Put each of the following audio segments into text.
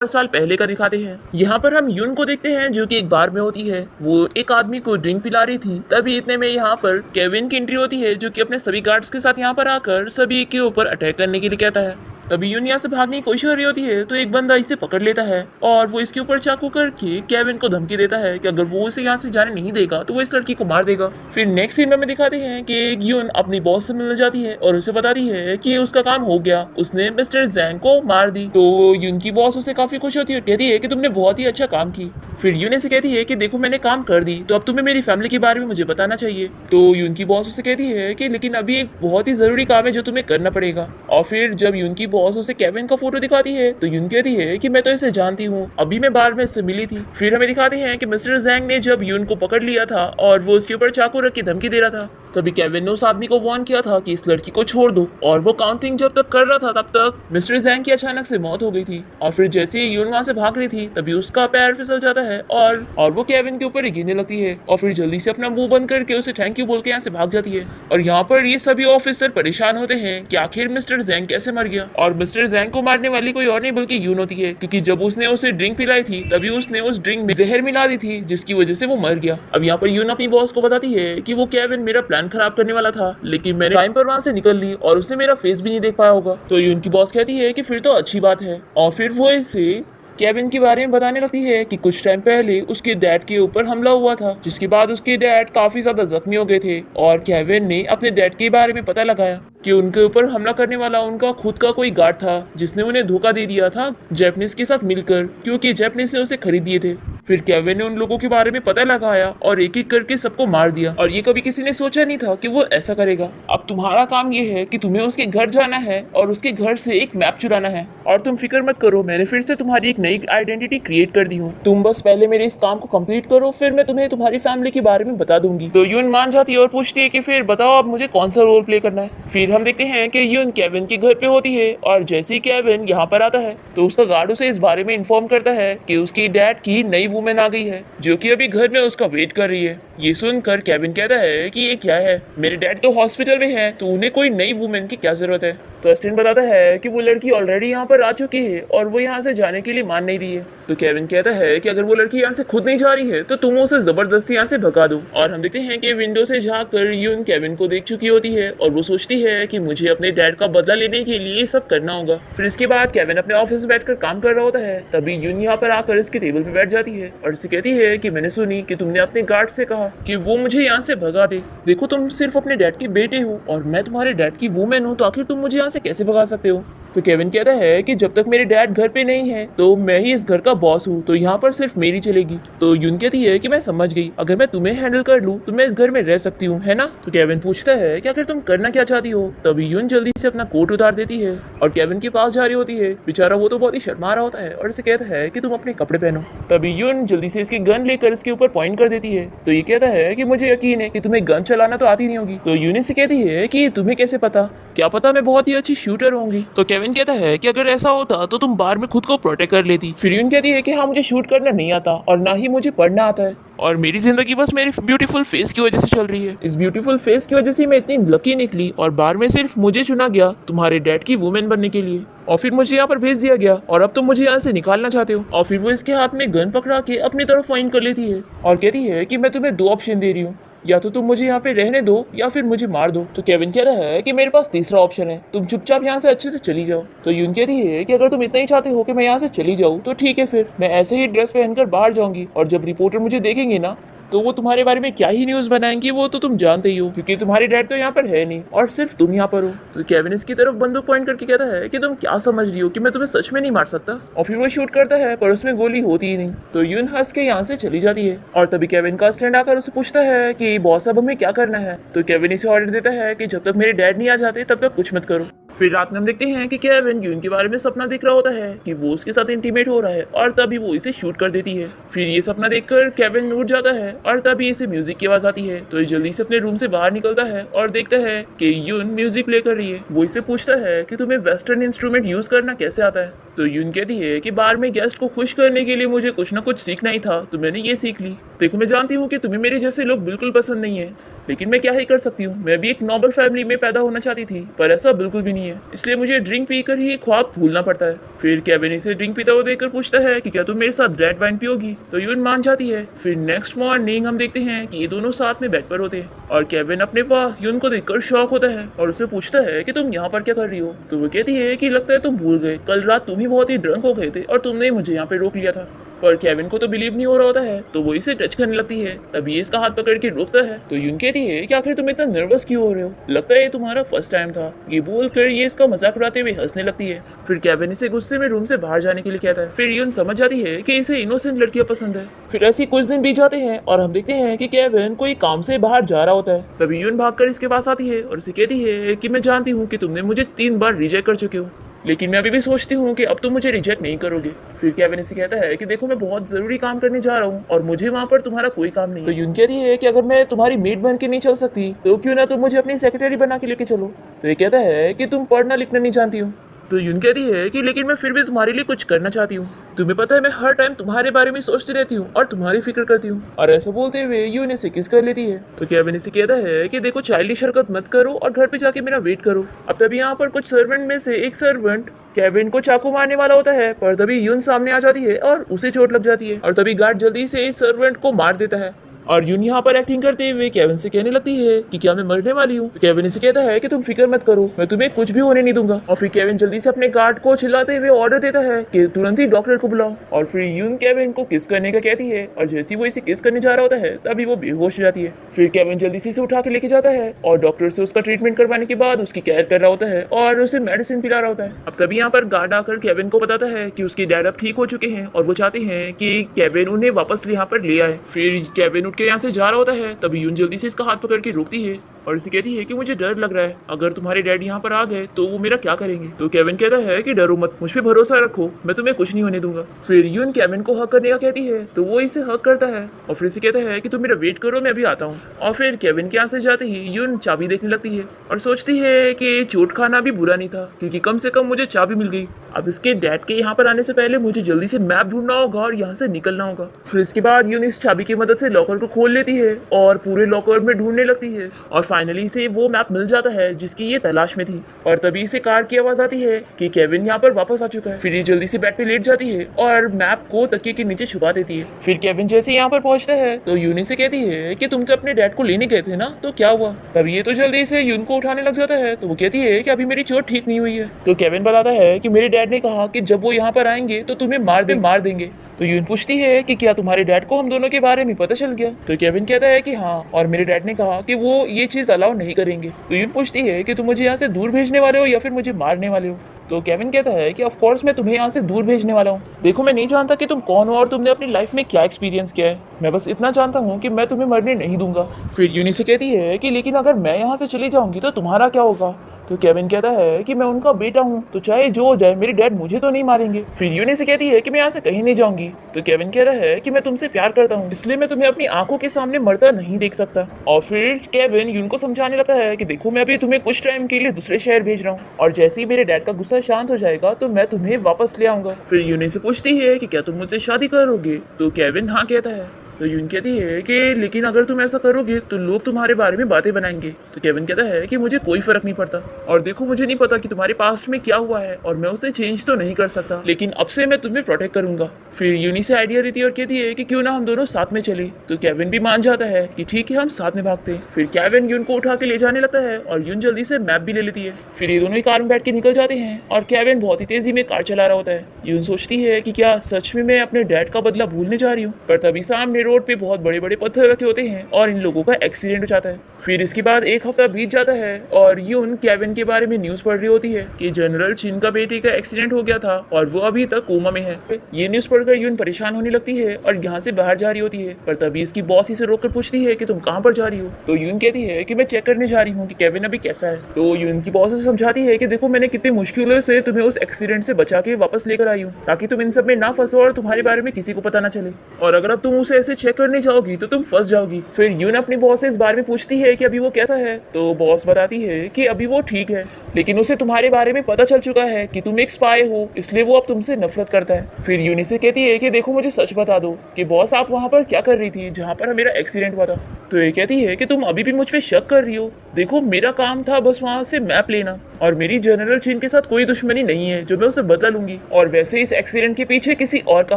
साल पहले का दिखाते हैं। यहाँ पर हम यून को देखते हैं जो कि एक बार में होती है। वो एक आदमी को ड्रिंक पिला रही थी। तभी इतने में यहाँ पर केविन की एंट्री होती है जो कि अपने सभी गार्ड्स के साथ यहाँ पर आकर सभी के ऊपर अटैक करने के लिए कहता है। तभी यून यहाँ से भागने की कोशिश कर रही होती है तो एक बंदा इसे पकड़ लेता है और वो इसके ऊपर चाकू करके केविन को धमकी देता है कि अगर वो इसे यहाँ से जाने नहीं देगा तो वो इस लड़की को मार देगा। फिर नेक्स्ट सीन में हमें दिखाते हैं कि एक यून अपनी बॉस से मिलने जाती है और उसे बताती है कि उसका काम हो गया, उसने मिस्टर जैंग को मार दी। तो यून की बॉस उसे काफी खुश होती है, कहती है कि तुमने बहुत ही अच्छा काम की। फिर यून से कहती है कि देखो मैंने काम कर दी तो अब तुम्हें मेरी फैमिली के बारे में मुझे बताना चाहिए। तो यून की बॉस उसे कहती है कि लेकिन अभी एक बहुत ही जरूरी काम है जो तुम्हें करना पड़ेगा। और फिर जब यून की बॉस उसे केविन का फोटो दिखाती है तो यून कहती है कि मैं तो इसे जानती हूँ, अभी मैं बार में इससे मिली थी। फिर हमें दिखाते हैं कि मिस्टर जैंग ने जब यून को पकड़ लिया था और वो उसके ऊपर चाकू रख के धमकी दे रहा था तभी केविन ने उस आदमी को वार्न किया था कि इस लड़की को छोड़ दो। और वो काउंटिंग जब तक कर रहा था तब तक मिस्टर जैंग की अचानक से मौत हो गई थी। और फिर जैसे ही यून वहां से भाग रही थी तभी उसका पैर फिसल जाता है और वो केविन के ऊपर ही गिरने लगती है और फिर जल्दी से अपना मुंह बंद करके उसे थैंक यू बोल के यहाँ से भाग जाती है। और यहाँ पर ये सभी ऑफिसर परेशान होते हैं कि आखिर मिस्टर जैंग कैसे मर गया। और मिस्टर जैंग को मारने वाली कोई और नहीं बल्कि यून होती है, क्योंकि जब उसने उसे ड्रिंक पिलाई थी तभी उसने उस ड्रिंक में जहर मिला दी थी जिसकी वजह से वो मर गया। अब यहाँ पर यून अपनी बॉस को बताती है कि वो केविन मेरा प्लान खराब करने वाला था लेकिन मैंने टाइम पर वहां से निकल ली और उसने मेरा फेस भी नहीं देख पाया होगा। तो यून की बॉस कहती है कि फिर तो अच्छी बात है। और फिर वो इसे केविन के बारे में बताने लगती है कि कुछ टाइम पहले उसके डैड के ऊपर हमला हुआ था जिसके बाद उसके डैड काफी ज्यादा जख्मी हो गए थे और केविन ने अपने डैड के बारे में पता लगाया कि उनके ऊपर हमला करने वाला उनका खुद का कोई गार्ड था जिसने उन्हें धोखा दे दिया था जैपनीज के साथ मिलकर, क्योंकि जैपनीज ने उसे खरीद दिए थे। फिर केविन ने उन लोगों के बारे में पता लगाया और एक एक करके सबको मार दिया और ये कभी किसी ने सोचा नहीं था कि वो ऐसा करेगा। अब तुम्हारा काम ये है कि तुम्हें उसके घर जाना है और उसके घर से एक मैप चुराना है। और तुम फिक्र मत करो, मैंने फिर से तुम्हारी एक नई आइडेंटिटी क्रिएट कर दी हूँ। तुम बस पहले मेरे इस काम को कंप्लीट करो, फिर मैं तुम्हें तुम्हारी फैमिली के बारे में बता दूंगी। तो यून मान जाती है और पूछती है कि फिर बताओ अब मुझे कौन सा रोल प्ले करना है। फिर हम देखते हैं कि यून केविन के घर पे होती है और जैसे ही केविन यहाँ पर आता है तो उसका गार्ड उसे इस बारे में इन्फॉर्म करता है कि उसकी डैड की नई वुमेन आ गई है जो कि अभी घर में उसका वेट कर रही है। ये सुनकर केविन कहता है कि ये क्या है, मेरे डैड तो हॉस्पिटल में है तो उन्हें कोई नई वुमेन की क्या जरूरत है। तो असिस्टेंट बताता है कि वो लड़की ऑलरेडी यहाँ पर आ चुकी है और वो यहाँ से जाने के लिए मान नहीं रही है। तो केविन कहता है कि अगर वो लड़की यहाँ से खुद नहीं जा रही है तो तुम उसे जबरदस्ती यहाँ से भगा दो। और हम देखते हैं कि विंडो से झांककर यून केविन को देख चुकी होती है और वो सोचती है कि मुझे अपने डैड का बदला लेने के लिए सब करना होगा। फिर इसके बाद केविन अपने ऑफिस में बैठकर काम कर रहा होता है तभी यून यहाँ पर आकर इसके टेबल पे बैठ जाती है और इसे कहती है कि मैंने सुनी कि तुमने अपने गार्ड से कहा कि वो मुझे यहाँ से भगा दे। देखो तुम सिर्फ अपने डैड के बेटे हो और मैं तुम्हारे डैड की वुमेन हूँ, तो आखिर तुम मुझे यहाँ से कैसे भगा सकते हो। तो केविन कहता है कि जब तक मेरे डैड घर पे नहीं है तो मैं ही इस घर का बॉस हूँ, तो यहाँ पर सिर्फ मेरी चलेगी। तो यून कहती है कि मैं समझ गई, अगर मैं तुम्हें हैंडल कर लूँ तो मैं इस घर में रह सकती हूँ, है ना। तो केविन पूछता है कि आखिर तुम करना क्या चाहती हो। तभी यून जल्दी से अपना कोट उतार देती है और केविन के पास जा रही होती है। बेचारा वो तो बहुत ही शर्मा रहा होता है और इसे कहता है कि तुम अपने कपड़े पहनो। तभी यून जल्दी से इसकी गन लेकर इसके ऊपर पॉइंट कर देती है। तो ये कहता है कि मुझे यकीन है कि तुम्हें गन चलाना तो आती नहीं होगी। तो यून से कहती है कि तुम्हें कैसे पता, क्या पता मैं बहुत ही अच्छी शूटर होंगी। तो केविन कहता है कि अगर ऐसा होता तो तुम बार में खुद को प्रोटेक्ट कर लेती। फिर यून कहती है कि हाँ मुझे शूट करना नहीं आता और ना ही मुझे पढ़ना आता है और मेरी जिंदगी बस मेरी ब्यूटीफुल फेस की वजह से चल रही है। इस ब्यूटीफुल फेस की वजह से मैं इतनी लकी निकली और बार में सिर्फ मुझे चुना गया तुम्हारे डैड की वुमेन बनने के लिए और फिर मुझे यहाँ पर भेज दिया गया और अब तुम मुझे यहाँ से निकालना चाहते हो। और फिर वो इसके हाथ में गन पकड़ा के अपनी तरफ पॉइंट कर लेती है और कहती है कि मैं तुम्हें 2 ऑप्शन दे रही हूँ, या तो तुम मुझे यहाँ पे रहने दो या फिर मुझे मार दो। तो केविन कहता है कि मेरे पास तीसरा ऑप्शन है, तुम चुपचाप यहाँ से अच्छे से चली जाओ। तो यून कहती है कि अगर तुम इतना ही चाहते हो कि मैं यहाँ से चली जाऊँ तो ठीक है, फिर मैं ऐसे ही ड्रेस पहनकर बाहर जाऊंगी और जब रिपोर्टर मुझे देखेंगे ना तो वो तुम्हारे बारे में क्या ही न्यूज़ बनाएंगे, वो तो तुम जानते ही हो, क्योंकि तुम्हारे डैड तो यहाँ पर है नहीं और सिर्फ तुम यहाँ पर हो। तो केविन इसकी तरफ बंदूक पॉइंट करके कहता है कि तुम क्या समझ रही हो कि मैं तुम्हें सच में नहीं मार सकता। और फिर वो शूट करता है पर उसमें गोली होती ही नहीं। तो यून हंस के यहाँ से चली जाती है और तभी केविन का असिस्टेंट आकर उसे पूछता है कि बॉस अब हमें क्या करना है। तो केविन इसे ऑर्डर देता है कि जब तक मेरे डैड नहीं आ जाते तब तक कुछ मत करो। फिर रात में हम देखते हैं कि केविन यून के बारे में सपना देख रहा होता है कि वो उसके साथ इंटीमेट हो रहा है और तभी वो इसे शूट कर देती है। फिर ये सपना देखकर केविन उठ जाता है और तभी इसे म्यूजिक की आवाज आती है। तो ये जल्दी से अपने रूम से बाहर निकलता है और देखता है कि यून म्यूजिक प्ले कर रही है। वो इसे पूछता है कि तुम्हें वेस्टर्न इंस्ट्रूमेंट यूज करना कैसे आता है। तो यून कहती है कि बार में गेस्ट को खुश करने के लिए मुझे कुछ ना कुछ सीखना ही था, तो मैंने ये सीख ली। देखो मैं जानती हूँ कि तुम्हें मेरे जैसे लोग बिल्कुल पसंद नहीं है, लेकिन मैं क्या ही कर सकती हूँ, मैं भी एक नॉर्मल फैमिली में पैदा होना चाहती थी, पर ऐसा बिल्कुल भी नहीं है, इसलिए मुझे ड्रिंक पीकर ही ख्वाब भूलना पड़ता है। फिर केविन इसे ड्रिंक पीता हुआ देखकर पूछता है कि क्या तुम मेरे साथ रेड वाइन पियोगी, तो यून मान जाती है। फिर नेक्स्ट मॉर्निंग हम देखते हैं कि ये दोनों साथ में बेड पर होते हैं और केविन अपने पास यून को देखकर शॉक होता है और उसे पूछता है कि तुम यहाँ पर क्या कर रही हो। तो वो कहती है कि लगता है तुम भूल गए, कल रात तुम ही बहुत ही ड्रंक हो गए थे और तुमने मुझे यहाँ पे रोक लिया था। पर केविन को तो बिलीव नहीं हो रहा होता है, तो वो इसे टच करने लगती है। तभी ये इसका हाथ पकड़ के रोकता है। तो यून कहती है कि आखिर तुम इतना नर्वस क्यों हो रहे हो, लगता है ये तुम्हारा फर्स्ट टाइम था। ये बोलकर ये इसका मजाक उड़ाते हुए हंसने लगती है। फिर केविन इसे गुस्से में रूम से बाहर जाने के लिए कहता है। फिर यून समझ जाती है कि इसे इनोसेंट लड़कियां पसंद है। फिर ऐसे कुछ दिन बीत जाते हैं और हम देखते हैं कि केविन कोई काम से बाहर जा रहा होता है। तभी यून भागकर इसके पास आती है और इसे कहती है कि मैं जानती हूँ कि तुमने मुझे 3 बार रिजेक्ट कर चुके हो, लेकिन मैं अभी भी सोचती हूँ कि अब तुम मुझे रिजेक्ट नहीं करोगे। फिर केविन इसे कहता है कि देखो मैं बहुत ज़रूरी काम करने जा रहा हूँ और मुझे वहाँ पर तुम्हारा कोई काम नहीं। तो यून कहती है कि अगर मैं तुम्हारी मेड बन के नहीं चल सकती तो क्यों ना तुम मुझे अपनी सेक्रेटरी बना के लेके चलो। तो ये कहता है कि तुम पढ़ना लिखना नहीं जानती हो। तो यून कहती है कि लेकिन मैं फिर भी तुम्हारे लिए कुछ करना चाहती हूँ, तुम्हें पता है मैं हर टाइम तुम्हारे बारे में सोचती रहती हूँ और तुम्हारी फिक्र करती हूँ। और ऐसा बोलते हुए यून इसे किस कर लेती है। तो केविन इसे कहता है कि देखो चाइल्डिश हरकत मत करो और घर पे जाके मेरा वेट करो। अब तभी यहाँ पर कुछ सर्वेंट में से एक सर्वेंट केविन को चाकू मारने वाला होता है, पर तभी यून सामने आ जाती है और उसे चोट लग जाती है और तभी गार्ड जल्दी से इस सर्वेंट को मार देता है। और यून यहाँ पर एक्टिंग करते हुए केविन से कहने लगती है कि क्या मैं मरने वाली हूँ। तो केविन इसे कहता है कि तुम फिक्र मत करो, मैं तुम्हें कुछ भी होने नहीं दूंगा। और फिर केविन जल्दी से अपने गार्ड को चिल्लाते हुए ऑर्डर देता है कि तुरंत ही डॉक्टर को बुलाओ। और फिर यून केविन को किस करने का कहती है और जैसे वो इसे किस करने जा रहा होता है तभी वो बेहोश हो जाती है। फिर केविन जल्दी से इसे उठा के लेके जाता है और डॉक्टर से उसका ट्रीटमेंट करवाने के बाद उसकी केयर कर रहा होता है और उसे मेडिसिन पिला रहा होता है। अब तभी यहाँ पर गार्ड आकर केविन को बताता है कि उसके डैड अब ठीक हो चुके हैं और वो चाहते हैं कि केविन उन्हें वापस यहाँ पर ले आए। फिर केविन उठ के यहाँ से जा रहा होता है, तभी यून जल्दी से इसका हाथ पकड़ के रोकती है और इसे कहती है कि मुझे डर लग रहा है, अगर तुम्हारे डैड यहाँ पर आ गए तो वो मेरा क्या करेंगे। तो केविन कहता है कि डरो मत, मुझ पे भरोसा रखो, मैं तुम्हें कुछ नहीं होने दूंगा। फिर यून केविन को हक करने का कहती है तो वो इसे हक करता है और फिर इसे कहता है कि तुम मेरा वेट करो, मैं अभी आता हूँ। और फिर केविन के यहाँ से जाते ही यून चाबी देखने लगती है और सोचती है कि चोट खाना भी बुरा नहीं था, क्योंकि कम से कम मुझे चाबी मिल गई। अब इसके डैड के यहाँ पर आने से पहले मुझे जल्दी से मैप ढूंढना होगा और यहाँ से निकलना होगा। फिर इसके बाद यून इस चाबी की मदद से लॉकर को खोल लेती है और पूरे लॉकर में ढूंढने लगती है और फाइनली इसे वो मैप मिल जाता है जिसकी ये तलाश में थी। और तभी इसे कार की आवाज आती है कि केविन यहाँ पर वापस आ चुका है। फिर ये जल्दी से बेड पे लेट जाती है और मैप को तकिए के नीचे छुपा देती है। फिर केविन जैसे यहाँ पर पहुंचता है तो यून से कहती है कि तुम तो अपने डैड को लेने गए थे ना, तो क्या हुआ। तभी ये तो जल्दी से यून को उठाने लग जाता है, तो वो कहती है कि अभी मेरी चोट ठीक नहीं हुई है। तो केविन बताता है कि मेरे डैड ने कहा कि जब वो यहाँ पर आएंगे तो तुम्हें मार देंगे। तो यून पूछती है कि क्या तुम्हारे डैड को हम दोनों के बारे में पता चल गया। तो केविन कहता है कि हाँ, और मेरे डैड ने कहा कि वो ये चीज़ अलाउ नहीं करेंगे। तो यून पूछती है कि तुम मुझे यहाँ से दूर भेजने वाले हो या फिर मुझे मारने वाले हो। तो केविन कहता है कि ऑफ कोर्स मैं तुम्हें यहाँ से दूर भेजने वाला हूँ। देखो मैं नहीं जानता कि तुम कौन हो और तुमने अपनी लाइफ में क्या एक्सपीरियंस किया है, मैं बस इतना जानता हूँ कि मैं तुम्हें मरने नहीं दूंगा। फिर यूनी से कहती है कि लेकिन अगर मैं यहाँ से चली जाऊंगी तो तुम्हारा क्या होगा। तो केविन कहता है कि मैं उनका बेटा हूँ, तो चाहे जो हो जाए मेरे डैड मुझे तो नहीं मारेंगे। फिर यूनी से कहती है कि मैं यहाँ से कहीं नहीं जाऊंगी। तो केविन कहता है कि मैं तुमसे प्यार करता हूँ, इसलिए मैं तुम्हें अपनी आंखों के सामने मरता नहीं देख सकता। और फिर केविन यून को समझाने लगता है कि देखो मैं अभी तुम्हें कुछ टाइम के लिए दूसरे शहर भेज रहा हूँ और जैसे ही मेरे डैड का गुस्सा शांत हो जाएगा तो मैं तुम्हें वापस ले आऊंगा। फिर यूनी से पूछती है कि क्या तुम मुझसे शादी करोगे। तो केविन हाँ कहता है। तो यून कहती है कि लेकिन अगर तुम ऐसा करोगे तो लोग तुम्हारे बारे में बातें बनाएंगे। तो केविन कहता है कि मुझे कोई फर्क नहीं पड़ता और देखो मुझे नहीं पता कि तुम्हारे पास्ट में क्या हुआ है और मैं उसे चेंज तो नहीं कर सकता, लेकिन अब से मैं तुम्हें प्रोटेक्ट करूंगा। फिर यूनी से आइडिया देती है और कहती है कि क्यों ना हम दोनों साथ में चले। तो केविन भी मान जाता है कि ठीक है हम साथ में भागते हैं। फिर केविन यून को उठा के ले जाने लगता है और यून जल्दी से मैप भी ले लेती है। फिर ये दोनों ही कार में बैठ के निकल जाते हैं और केविन बहुत ही तेजी में कार चला रहा होता है। यून सोचती है कि क्या सच में मैं अपने डैड का बदला भूलने जा रही हूँ, पर तभी सामने रोड पे बहुत बड़े पत्थर रखे होते हैं और इन लोगों का एक्सीडेंट हो जाता है। फिर इसके बाद एक हफ्ता बीत जाता है और यून केविन के बारे में न्यूज पढ़ रही होती है कि जनरल चिन का बेटे का एक्सीडेंट हो गया था और वो अभी तक कोमा में है। ये न्यूज पढ़कर यून परेशान होने लगती है और यहाँ से बाहर जा रही होती है, पर तभी इसकी बॉस इसे रोककर पूछती है कि तुम कहाँ पर जा रही हो। तो यून कहती है कि मैं चेक करने जा रही हूँ कि केविन अभी कैसा है। तो यून की बॉस समझाती है कि देखो मैंने कितनी मुश्किलों से तुम्हें उस एक्सीडेंट से बचा के वापस लेकर आई हूँ ताकि तुम इन सब में ना फंसो और तुम्हारे बारे में किसी को पता ना चले, और अगर अब तुम उसे ऐसे चेक करने जाओगी तो तुम फंस जाओगी। फिर यून अपनी बॉस से इस बारे में पूछती है कि अभी वो कैसा है। तो बॉस बताती है कि अभी वो ठीक है, लेकिन उसे तुम्हारे बारे में पता चल चुका है कि तुम एक स्पाई हो, इसलिए वो अब तुमसे नफरत करता है। फिर यूनी से कहती है कि देखो मुझे सच बता दो कि बॉस आप वहाँ पर क्या कर रही थी जहाँ पर मेरा एक्सीडेंट हुआ था। तो ये कहती है कि तुम अभी भी मुझ पे शक कर रही हो। देखो, मेरा काम था बस वहाँ से मैप लेना, और मेरी जनरल चीन के साथ कोई दुश्मनी नहीं है जो मैं उसे बदला लूंगी। और वैसे इस एक्सीडेंट के पीछे किसी और का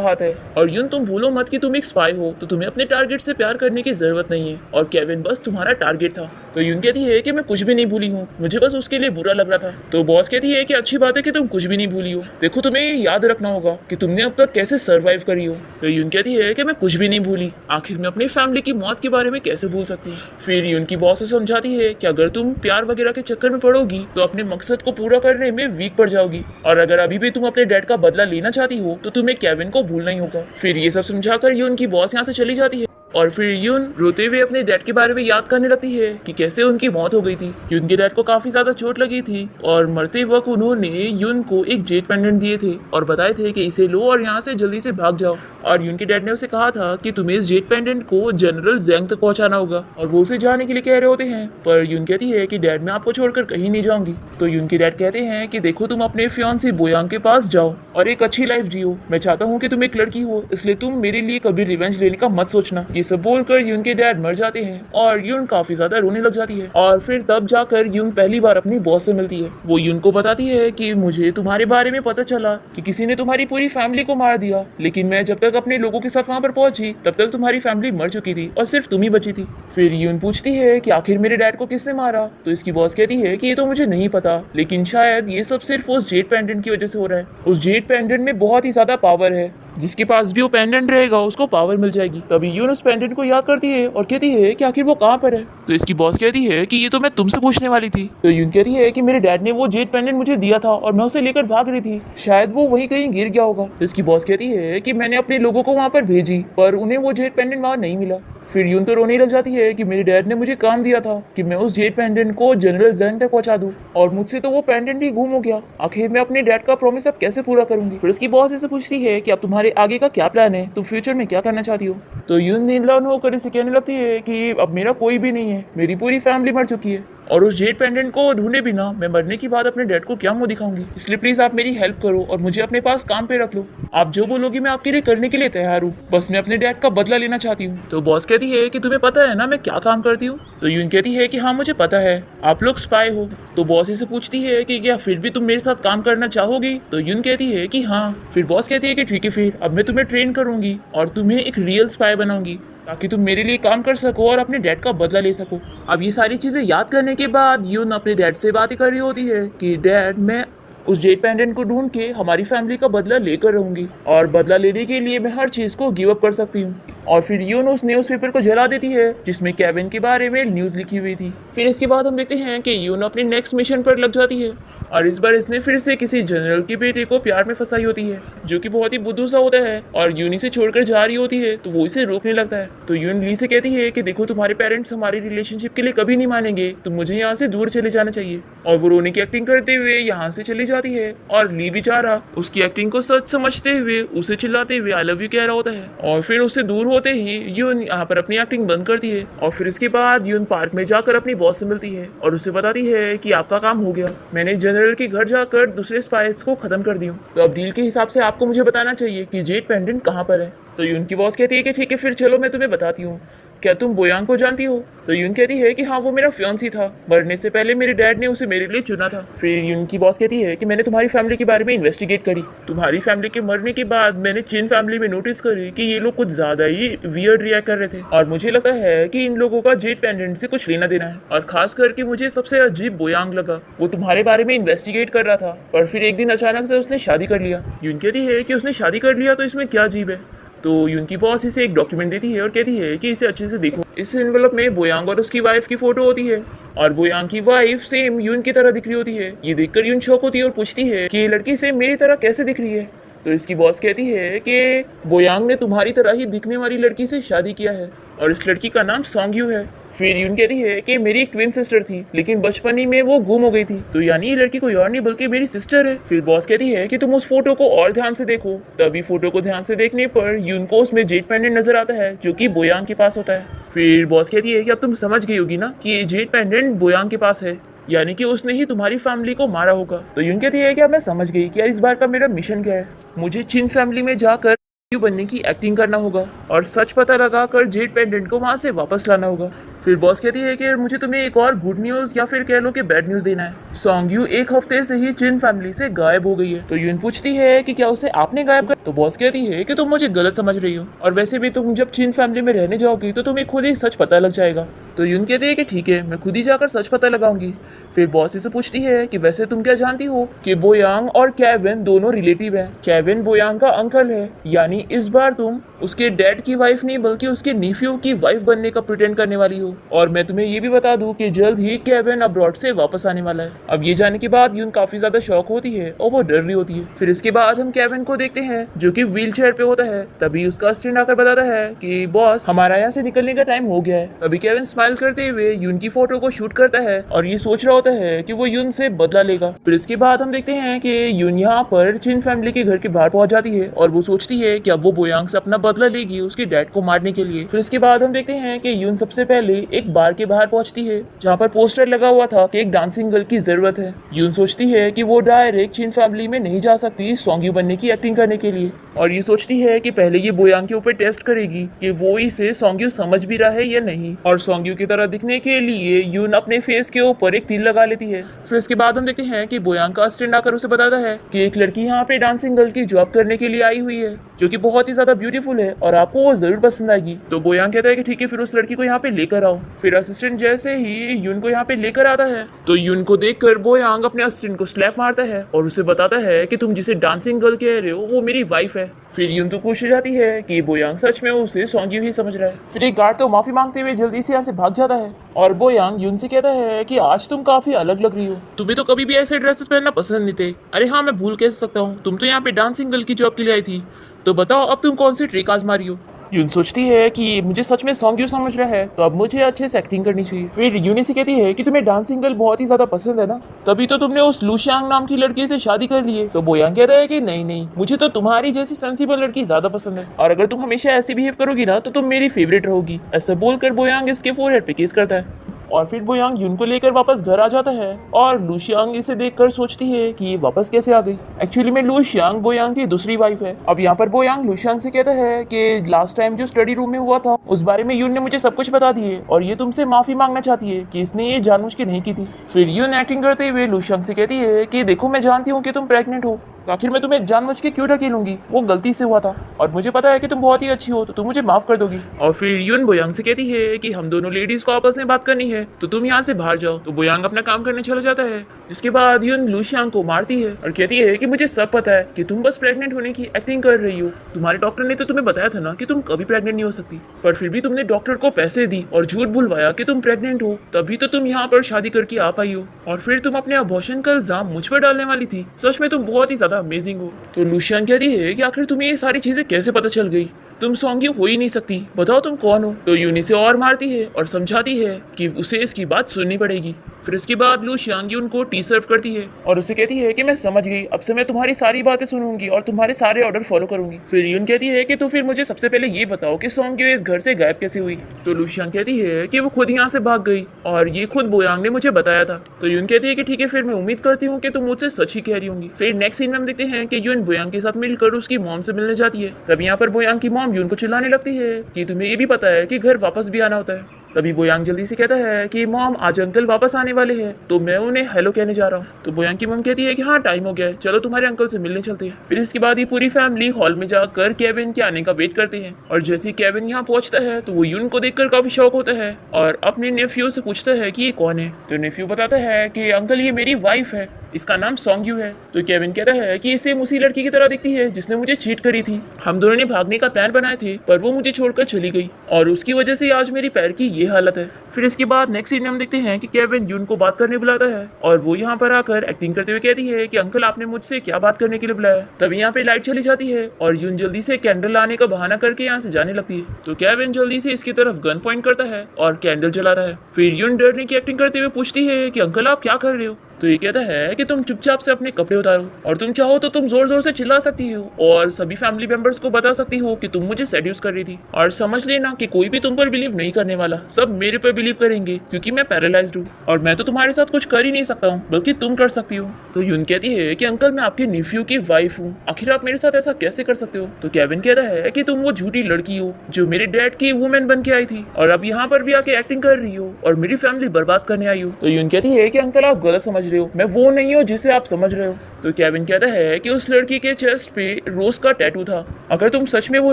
हाथ है। और यून, तुम भूलो मत कि तुम एक स्पाई हो, तो तुम्हें अपने टारगेट से प्यार करने की जरूरत नहीं है, और केविन बस तुम्हारा टारगेट था। तो यून कहती है कि मैं कुछ भी नहीं भूली हूँ, मुझे बस उसके लिए बुरा लग रहा था। तो बॉस कहती है कि अच्छी बात है कि तुम कुछ भी नहीं भूली हो। देखो, तुम्हें याद रखना होगा कि तुमने अब तक कैसे सर्वाइव करी हो। तो यून कहती है कि मैं कुछ भी नहीं भूली, आखिर मैं अपनी फैमिली की मौत के बारे में कैसे भूल सकती हूँ। फिर यून की बॉस समझाती है कि अगर तुम प्यार वगैरह के चक्कर में पड़ोगी तो अपने मकसद को पूरा करने में वीक पड़ जाओगी, और अगर अभी भी तुम अपने डैड का बदला लेना चाहती हो तो तुम्हें केविन को भूलना ही होगा। फिर ये सब समझाकर यून की बॉस यहाँ से चली जाती है, और फिर यून रोते हुए अपने डैड के बारे में याद करने लगती है कि कैसे उनकी मौत हो गई थी। यून के डैड को काफी ज्यादा चोट लगी थी, और मरते वक्त उन्होंने यून को एक जेट पेंडेंट दिए थे और बताए थे कि इसे लो और यहाँ से जल्दी से भाग जाओ। और यून के डैड ने उसे कहा था कि तुम्हें इस जेट पेंडेंट को जनरल ज़ेंग तक पहुंचाना होगा, और वो उसे जाने के लिए कह रहे होते हैं। पर यून कहती है कि डैड, मैं आपको छोड़कर कहीं नहीं जाऊंगी। तो यून के डैड कहते हैं कि देखो, तुम अपने फियांसे बोयांग के पास जाओ और एक अच्छी लाइफ जियो। मैं चाहता हूँ कि तुम एक लड़की हो, इसलिए तुम मेरे लिए कभी रिवेंज लेने का मत सोचना। ये सब बोलकर यून के डैड मर जाते हैं, और यून काफी ज्यादा रोने लग जाती है। और फिर तब जाकर यून पहली बार अपनी बॉस से मिलती है। वो यून को बताती है कि मुझे तुम्हारे बारे में पता चला कि किसी ने तुम्हारी पूरी फैमिली को मार दिया, लेकिन मैं जब तक अपने लोगों के साथ वहां पर पहुंची तब तक तुम्हारी फैमिली मर चुकी थी और सिर्फ तुम ही बची थी। फिर यून पूछती है कि आखिर मेरे डैड को किसने मारा। तो इसकी बॉस कहती है कि ये तो मुझे नहीं पता, लेकिन शायद ये सब सिर्फ उस जेट पेंडेंट की वजह से हो रहा है। उस जेट पेंडेंट में बहुत ही ज्यादा पावर है, जिसके पास भी वो पेंडेंट रहेगा उसको पावर मिल जाएगी। तभी यून उस पेंडेंट को याद करती है और कहती है कि आखिर वो कहाँ पर है। तो इसकी बॉस कहती है कि ये तो मैं तुमसे पूछने वाली थी। तो यून कहती है कि मेरे डैड ने वो जेट पेंडेंट मुझे दिया था और मैं उसे लेकर भाग रही थी, शायद वो वहीं कहीं गिर गया होगा। तो इसकी बॉस कहती है कि मैंने अपने लोगों को वहां पर भेजी, पर उन्हें वो जेट पेंडेंट वहां नहीं मिला। फिर यून तो रोने लग जाती है कि मेरे डैड ने मुझे काम दिया था कि मैं उस जेट पेंडेंट को जनरल ज़ेंग तक पहुंचा दूं, और मुझसे तो वो पेंडेंट भी गुम हो गया। आखिर मैं अपने डैड का प्रॉमिस अब कैसे पूरा करूंगी। फिर उसकी बॉस इसे पूछती है कि अब तुम्हारे आगे का क्या प्लान है, तुम फ्यूचर में क्या करना चाहती हो। तो यून नीलान होकर इसे कहने लगती है कि अब मेरा कोई भी नहीं है, मेरी पूरी फैमिली मर चुकी है, और उस जेट पेंडेंट को ढूंढे बिना मैं मरने की बाद अपने डैड को क्या मुंह दिखाऊंगी। इसलिए प्लीज आप मेरी हेल्प करो और मुझे अपने पास काम पे रख लो। आप जो बोलोगी मैं आपके लिए करने के लिए तैयार हूँ, बस मैं अपने डैड का बदला लेना चाहती हूँ। तो बॉस कहती है कि तुम्हें पता है ना मैं क्या काम करती हूँ। तो यून कहती है कि हाँ मुझे पता है, आप लोग स्पाई हो। तो बॉस इसे पूछती है कि क्या फिर भी तुम मेरे साथ काम करना चाहोगी। तो यून कहती है कि हाँ। फिर बॉस कहती है कि ठीक है, फिर अब मैं तुम्हें ट्रेन करूंगी और तुम्हें एक रियल स्पाई बनाऊंगी, ताकि तुम मेरे लिए काम कर सको और अपने डैड का बदला ले सको। अब ये सारी चीजें याद करने के बाद यून अपने डैड से बातें कर रही होती है कि डैड, मैं उस जेट पेंडेंट को ढूंढ के हमारी फैमिली का बदला लेकर रहूंगी, और बदला लेने के लिए मैं हर चीज को गिव अप कर सकती हूँ। और फिर यून उस न्यूज़पेपर को जला देती है जिसमें केविन के बारे में न्यूज़ लिखी हुई थी। फिर इसके बाद हम देखते हैं कि यून अपने नेक्स्ट मिशन पर लग जाती है, और इस बार इसने फिर से किसी जनरल के बेटे को प्यार में फंसाई होती है, जो कि बहुत ही बुद्धू सा होता है, और यून इसे छोड़कर जा रही होती है तो वो इसे रोकने लगता है। तो यून ली से कहती है कि देखो, तुम्हारे पेरेंट्स हमारी रिलेशनशिप के लिए कभी नहीं मानेंगे, तो मुझे यहाँ से दूर चले जाना चाहिए। और वो रोने की एक्टिंग करते हुए यहाँ से चली जाती है, और ली बेचारा उसकी एक्टिंग को सच समझते हुए उसे चिल्लाते हुए आई लव यू कह रहा होता है। और फिर उससे दूर होते ही यून यहाँ पर अपनी एक्टिंग बंद करती है, और फिर इसके बाद यून पार्क में जाकर अपनी बॉस से मिलती है और उसे बताती है कि आपका काम हो गया, मैंने जनरल के घर जाकर दूसरे स्पाइस को खत्म कर दी हूँ, तो अब डील के हिसाब से आपको मुझे बताना चाहिए कि जेट पेंडेंट कहाँ पर है। तो यून की बॉस कहती है कि ठीक है, फिर चलो मैं तुम्हें बताती हूँ। क्या तुम बोयांग को जानती हो। तो यून कहती है कि हाँ, वो मेरा फियांसी था, मरने से पहले मेरे डैड ने उसे मेरे लिए चुना था। फिर यून की बॉस कहती है कि मैंने तुम्हारी फैमिली के बारे में इन्वेस्टिगेट करी, तुम्हारी फैमिली के मरने के बाद मैंने चिन फैमिली में नोटिस करी कि ये लोग कुछ ज्यादा ही वियर्ड रिएक्ट कर रहे थे, और मुझे लगता है कि इन लोगों का जेट पेंडेंट से कुछ लेना देना है। और खास करके मुझे सबसे अजीब बोयांग लगा, वो तुम्हारे बारे में इन्वेस्टिगेट कर रहा था, पर फिर एक दिन अचानक से उसने शादी कर लिया। यून कहती है कि उसने शादी कर लिया तो इसमें क्या अजीब है। तो यून की बॉस इसे एक डॉक्यूमेंट देती है और कहती है कि इसे अच्छे से देखो। इस एनवेलप में बोयांग और उसकी वाइफ की फोटो होती है, और बोयांग की वाइफ सेम यून की तरह दिख रही होती है। ये देखकर यून शॉक होती है और पूछती है कि ये लड़की सेम मेरी तरह कैसे दिख रही है। तो इसकी बॉस कहती है कि बोयांग ने तुम्हारी तरह ही दिखने वाली लड़की से शादी किया है, और इस लड़की का नाम सॉन्ग है। फिर यून कहती है कि मेरी एक ट्विन सिस्टर थी, लेकिन बचपन ही में वो गुम हो गई थी, तो यानी ये लड़की कोई और नहीं बल्कि मेरी सिस्टर है। फिर बॉस कहती है कि तुम उस फोटो को और ध्यान से देखो। तभी फोटो को ध्यान से देखने पर यून को उसमें जेट पेंडेंट नजर आता है, जो कि बोयांग के पास होता है। फिर बॉस कहती है कि अब तुम समझ गई होगी ना कि ये जेट पेंडेंट बोयांग के पास है, यानी कि उसने ही तुम्हारी फैमिली को मारा होगा। तो यून कहती है कि अब मैं समझ गई कि इस बार का मेरा मिशन क्या है। मुझे चिन फैमिली में जाकर क्यों बनने की एक्टिंग करना होगा और सच पता लगाकर जेड पेंडेंट को वहां से वापस लाना होगा। फिर बॉस कहती है कि मुझे तुम्हें एक और गुड न्यूज़ या फिर कह लो कि बैड न्यूज़ देना है। सॉन्गयू एक हफ्ते से ही चिन फैमिली से गायब हो गई है। तो यून पूछती है कि क्या उसे आपने गायब कर। तो बॉस कहती है कि तुम मुझे गलत समझ रही हो और वैसे भी तुम जब चिन फैमिली में रहने जाओगी तो तुम्हें खुद ही सच पता लग जाएगा। तो यून कहती है कि ठीक है, मैं खुद ही जाकर सच पता लगाऊंगी। फिर बॉस इसे पूछती है कि वैसे तुम क्या जानती हो कि बोयांग और केविन दोनों रिलेटिव हैं। केविन बोयांग का अंकल है, यानी इस बार तुम उसके डैड की वाइफ नहीं बल्कि उसके नीफ्यू की वाइफ बनने का प्रिटेंड करने वाली हो। और मैं तुम्हें ये भी बता दूं कि जल्द ही केविन अब्रॉड से वापस आने वाला है। अब ये जाने के बाद यून काफी ज्यादा शॉक होती है और वो डर रही होती है। फिर इसके बाद हम केविन को देखते हैं जो कि व्हील चेयर पे होता है। तभी उसका असिस्टेंट आकर बताता है कि बॉस, हमारा यहाँ से निकलने का टाइम हो गया है। तभी केविन स्माइल करते हुए यून की फोटो को शूट करता है और ये सोच रहा होता है कि वो यून से बदला लेगा। फिर इसके बाद हम देखते हैं कि यून यहाँ पर चिन फैमिली के घर के बाहर पहुंच जाती है और वो सोचती है कि अब वो बोयांग से अपना बदला लेगी उसके डैड को मारने के लिए। फिर इसके बाद हम देखते हैं कि यून सबसे पहले एक बार के बाहर पहुंचती है जहाँ पर पोस्टर लगा हुआ था कि एक डांसिंग गर्ल की जरूरत है। यून सोचती है कि वो डायरेक्ट चिन फैमिली में नहीं जा सकती सॉन्गयू बनने की एक्टिंग करने के लिए, और ये सोचती है कि पहले ये बोयांग के ऊपर टेस्ट करेगी कि वो इसे सॉन्गयू समझ भी रहा है या नहीं। और सॉन्गयू की तरह दिखने के लिए यून अपने फेस के ऊपर एक तिल लगा लेती है। फिर इसके बाद हम देखते हैं कि बोयांग का असिस्टेंट आकर उसे बताता है कि एक लड़की यहाँ पे डांसिंग गर्ल की जॉब करने के लिए आई हुई है जो कि बहुत ही ज्यादा ब्यूटीफुल है और आपको वो जरूर पसंद आएगी। तो बोयांग कहता है कि ठीक है, फिर उस लड़की को यहाँ पे लेकर आओ। फिर असिस्टेंट जैसे ही यून को यहाँ पे लेकर आता है तो यून को देखकर बोयांग अपने असिस्टेंट को स्लैप मारता है और उसे बताता है कि तुम जिसे डांसिंग गर्ल कह रहे हो वो मेरी वाइफ है। फिर यून तो पूछ जाती है कि बोयांग सच में उसे सॉन्गयू ही समझ रहा है। फिर एक गार्ड तो माफी मांगते हुए जल्दी से यहाँ से भाग जाता है और बोयांग यून से कहता है कि आज तुम काफी अलग लग रही हो, तुम्हें तो कभी भी ऐसे ड्रेसेस पहनना पसंद नहीं थे। अरे हाँ, मैं भूल कैसे सकता हूँ, तुम तो यहाँ पे डांसिंग गर्ल की जॉब के लिए आई थी। तो बताओ अब तुम कौन सी ट्रिक आजमा रही हो। यून सोचती है कि मुझे सच में सॉन्गयू समझ रहा है तो अब मुझे अच्छे से एक्टिंग करनी चाहिए। फिर यून से कहती है कि तुम्हें डांसिंग गर्ल बहुत ही ज्यादा पसंद है ना, तभी तो तुमने उस लूशियांग नाम की लड़की से शादी कर ली है। तो बोयांग कहता है कि नहीं नहीं, मुझे तो तुम्हारी जैसी सेंसिबल लड़की ज्यादा पसंद है और अगर तुम हमेशा ऐसे बिहेव करोगी ना तो तुम मेरी फेवरेट रहोगी। ऐसा बोलकर बोयांग इसके फोरहेड पे किस करता है और फिर बोयांग यून को लेकर वापस घर आ जाता है और लूशियांग इसे देखकर सोचती है कि ये वापस कैसे आ गई। एक्चुअली में लूशियांग बोयांग की दूसरी वाइफ है। अब यहाँ पर बोयांग लूशियांग से कहता है कि लास्ट टाइम जो स्टडी रूम में हुआ था उस बारे में यून ने मुझे सब कुछ बता दिए और ये तुमसे माफी मांगना चाहती है कि इसने ये जानबूझ के नहीं की थी। फिर यून एक्टिंग करते हुए लूशियांग से कहती है कि देखो, मैं जानती हूँ कि तुम प्रेग्नेंट हो तो आखिर मैं तुम्हें जानबूझ के क्यों ढकेलूंगी, वो गलती से हुआ था और मुझे पता है कि तुम बहुत ही अच्छी हो तो तुम मुझे माफ कर दोगी। और फिर यून बोयांग से कहती है कि हम दोनों लेडीज को आपस में बात करनी है तो तुम यहाँ से बाहर जाओ। तो बोयांग अपना काम करने चला जाता है, जिसके बाद यून लूशियांग को मारती है और कहती है कि मुझे सब पता है कि तुम बस प्रेग्नेंट होने की एक्टिंग कर रही हो। तुम्हारे डॉक्टर ने तो तुम्हें बताया था ना कि तुम कभी प्रेग्नेंट नहीं हो सकती, पर फिर भी तुमने डॉक्टर को पैसे दी और झूठ बुलवाया कि तुम प्रेग्नेंट हो, तभी तो तुम यहाँ पर शादी करके आ पाई हो और फिर तुम अपने अबॉर्शन का इल्जाम मुझ पर डालने वाली थी। सच में तुम बहुत ही ज्यादा अमेजिंग हो। तो लूशियांग कहती है कि आखिर तुम्हें ये सारी चीजें कैसे पता चल गई, तुम सॉन्गयू हो ही नहीं सकती, बताओ तुम कौन हो। तो यून इसे और मारती है और समझाती है कि उसे इसकी बात सुननी पड़ेगी। फिर इसके बाद लूशियांग यून को टी सर्व करती है और उसे कहती है कि मैं समझ गई, अब से मैं तुम्हारी सारी बातें सुनूंगी और तुम्हारे सारे ऑर्डर फॉलो करूंगी। फिर यून कहती है कि तो फिर मुझे सबसे पहले ये बताओ कि सॉन्गयू इस घर से गायब कैसे हुई। तो लूशियांग कहती है कि वो खुद यहाँ से भाग गई और ये खुद बोयांग ने मुझे बताया था। तो यून कहती है कि ठीक है, फिर मैं उम्मीद करती हूँ कि तुम मुझसे सच ही कह रही होंगी। फिर नेक्स्ट सीन में हम देखते हैं कि यून बोयांग के साथ मिलकर उसकी मॉम से मिलने जाती है। तब यहाँ पर बोयांग की मॉम यून को चिल्लाने लगती है कि तुम्हें ये भी पता है कि घर वापस भी आना होता है। तभी बोयांग जल्दी से कहता है कि मॉम, आज अंकल वापस आने वाले हैं तो मैं उन्हें हेलो कहने जा रहा हूँ। तो बोयांग की मॉम कहती है कि हाँ, टाइम हो गया है, चलो तुम्हारे अंकल से मिलने चलते हैं। फिर इसके बाद ये पूरी फैमिली हॉल में जाकर केविन के आने का वेट करते हैं और जैसे ही केविन यहाँ पहुंचता है तो वो यून को देखकर काफी शौक होता है और अपने नेफ्यू से पूछता है कि ये कौन है। तो नेफ्यू बताता है कि अंकल, ये मेरी वाइफ है, इसका नाम सॉन्गयू है। तो केविन कहता है कि इसे उसी लड़की की तरह दिखती है जिसने मुझे चीट करी थी। हम दोनों ने भागने का प्लान बनाए थे पर वो मुझे छोड़कर चली गई और उसकी वजह से आज मेरी पैर की ये हालत है। फिर इसके बाद नेक्स्ट सीन में हम देखते हैं कि केविन यून को बात करने बुलाता है और वो यहाँ पर आकर एक्टिंग करते हुए कहती है कि अंकल, आपने मुझसे क्या बात करने के लिए बुलाया। तभी यहाँ पे लाइट चली जाती है और यून जल्दी से कैंडल लाने का बहाना करके यहाँ से जाने लगती है। तो केविन जल्दी से इसकी तरफ गन पॉइंट करता है और कैंडल जलाता है। फिर यून डरने की एक्टिंग करते हुए पूछती है कि अंकल, आप क्या कर रहे हो। तो ये कहता है कि तुम चुपचाप से अपने कपड़े उतारो और तुम चाहो तो तुम जोर जोर से चिल्ला सकती हो और सभी फैमिली मेंबर्स को बता सकती हो कि तुम मुझे सेड्यूस कर रही थी। और समझ लेना कि कोई भी तुम पर बिलीव नहीं करने वाला, सब मेरे पर बिलीव करेंगे क्योंकि मैं पैरालाइज्ड हूँ और मैं तो तुम्हारे साथ कुछ कर ही नहीं सकता हूँ, बल्कि तुम कर सकती हो। तो यून कहती है कि अंकल मैं आपके निफ्यू की वाइफ हूँ, आखिर आप मेरे साथ ऐसा कैसे कर सकते हो। तो केविन कहता है कि तुम वो झूठी लड़की हो जो मेरे डैड की वुमेन बन के आई थी और अब यहाँ पर भी आके एक्टिंग कर रही हो और मेरी फैमिली बर्बाद करने आई हो। तो यून कहती है कि अंकल आप गलत समझ रहे हो, मैं वो नहीं हूँ जिसे आप समझ रहे हो। तो केविन कहता है कि उस लड़की के चेस्ट पे रोज का टैटू था, अगर तुम सच में वो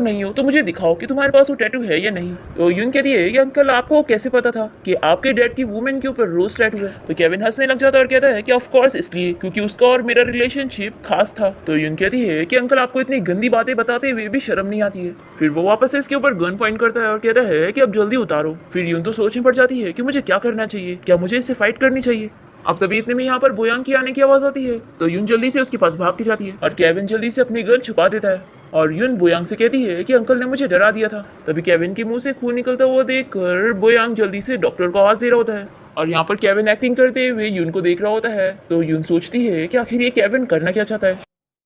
नहीं हो तो मुझे दिखाओ कि तुम्हारे पास वो टैटू है या नहीं। तो यून कहती है कि अंकल आपको कैसे पता था कि आपके डैड की वुमेन के ऊपर रोज टैटू है। तो केविन हंसने लग जाता है और कहता है कि ऑफ कोर्स इसलिए क्योंकि उसका और मेरा रिलेशनशिप खास था। तो यून कहती है कि अंकल आपको इतनी गंदी बातें बताते हुए भी शर्म नहीं आती है। फिर वो वापस से इसके ऊपर गन पॉइंट करता है और कहता है कि अब जल्दी उतारो। फिर यून तो सोचने पड़ जाती है कि मुझे क्या करना चाहिए, क्या मुझे इससे फाइट करनी चाहिए। अब तभी इतने में यहाँ पर बोयांग की आने की आवाज आती है तो यून जल्दी से उसके पास भाग के जाती है और केविन जल्दी से अपनी गन छुपा देता है और यून बोयांग से कहती है कि अंकल ने मुझे डरा दिया था। तभी केविन के मुंह से खून निकलता हुआ देखकर बोयांग जल्दी से डॉक्टर को आवाज दे रहा होता है और यहाँ पर केविन एक्टिंग करते हुए यून को देख रहा होता है। तो यून सोचती है कि आखिर ये केविन करना क्या चाहता है।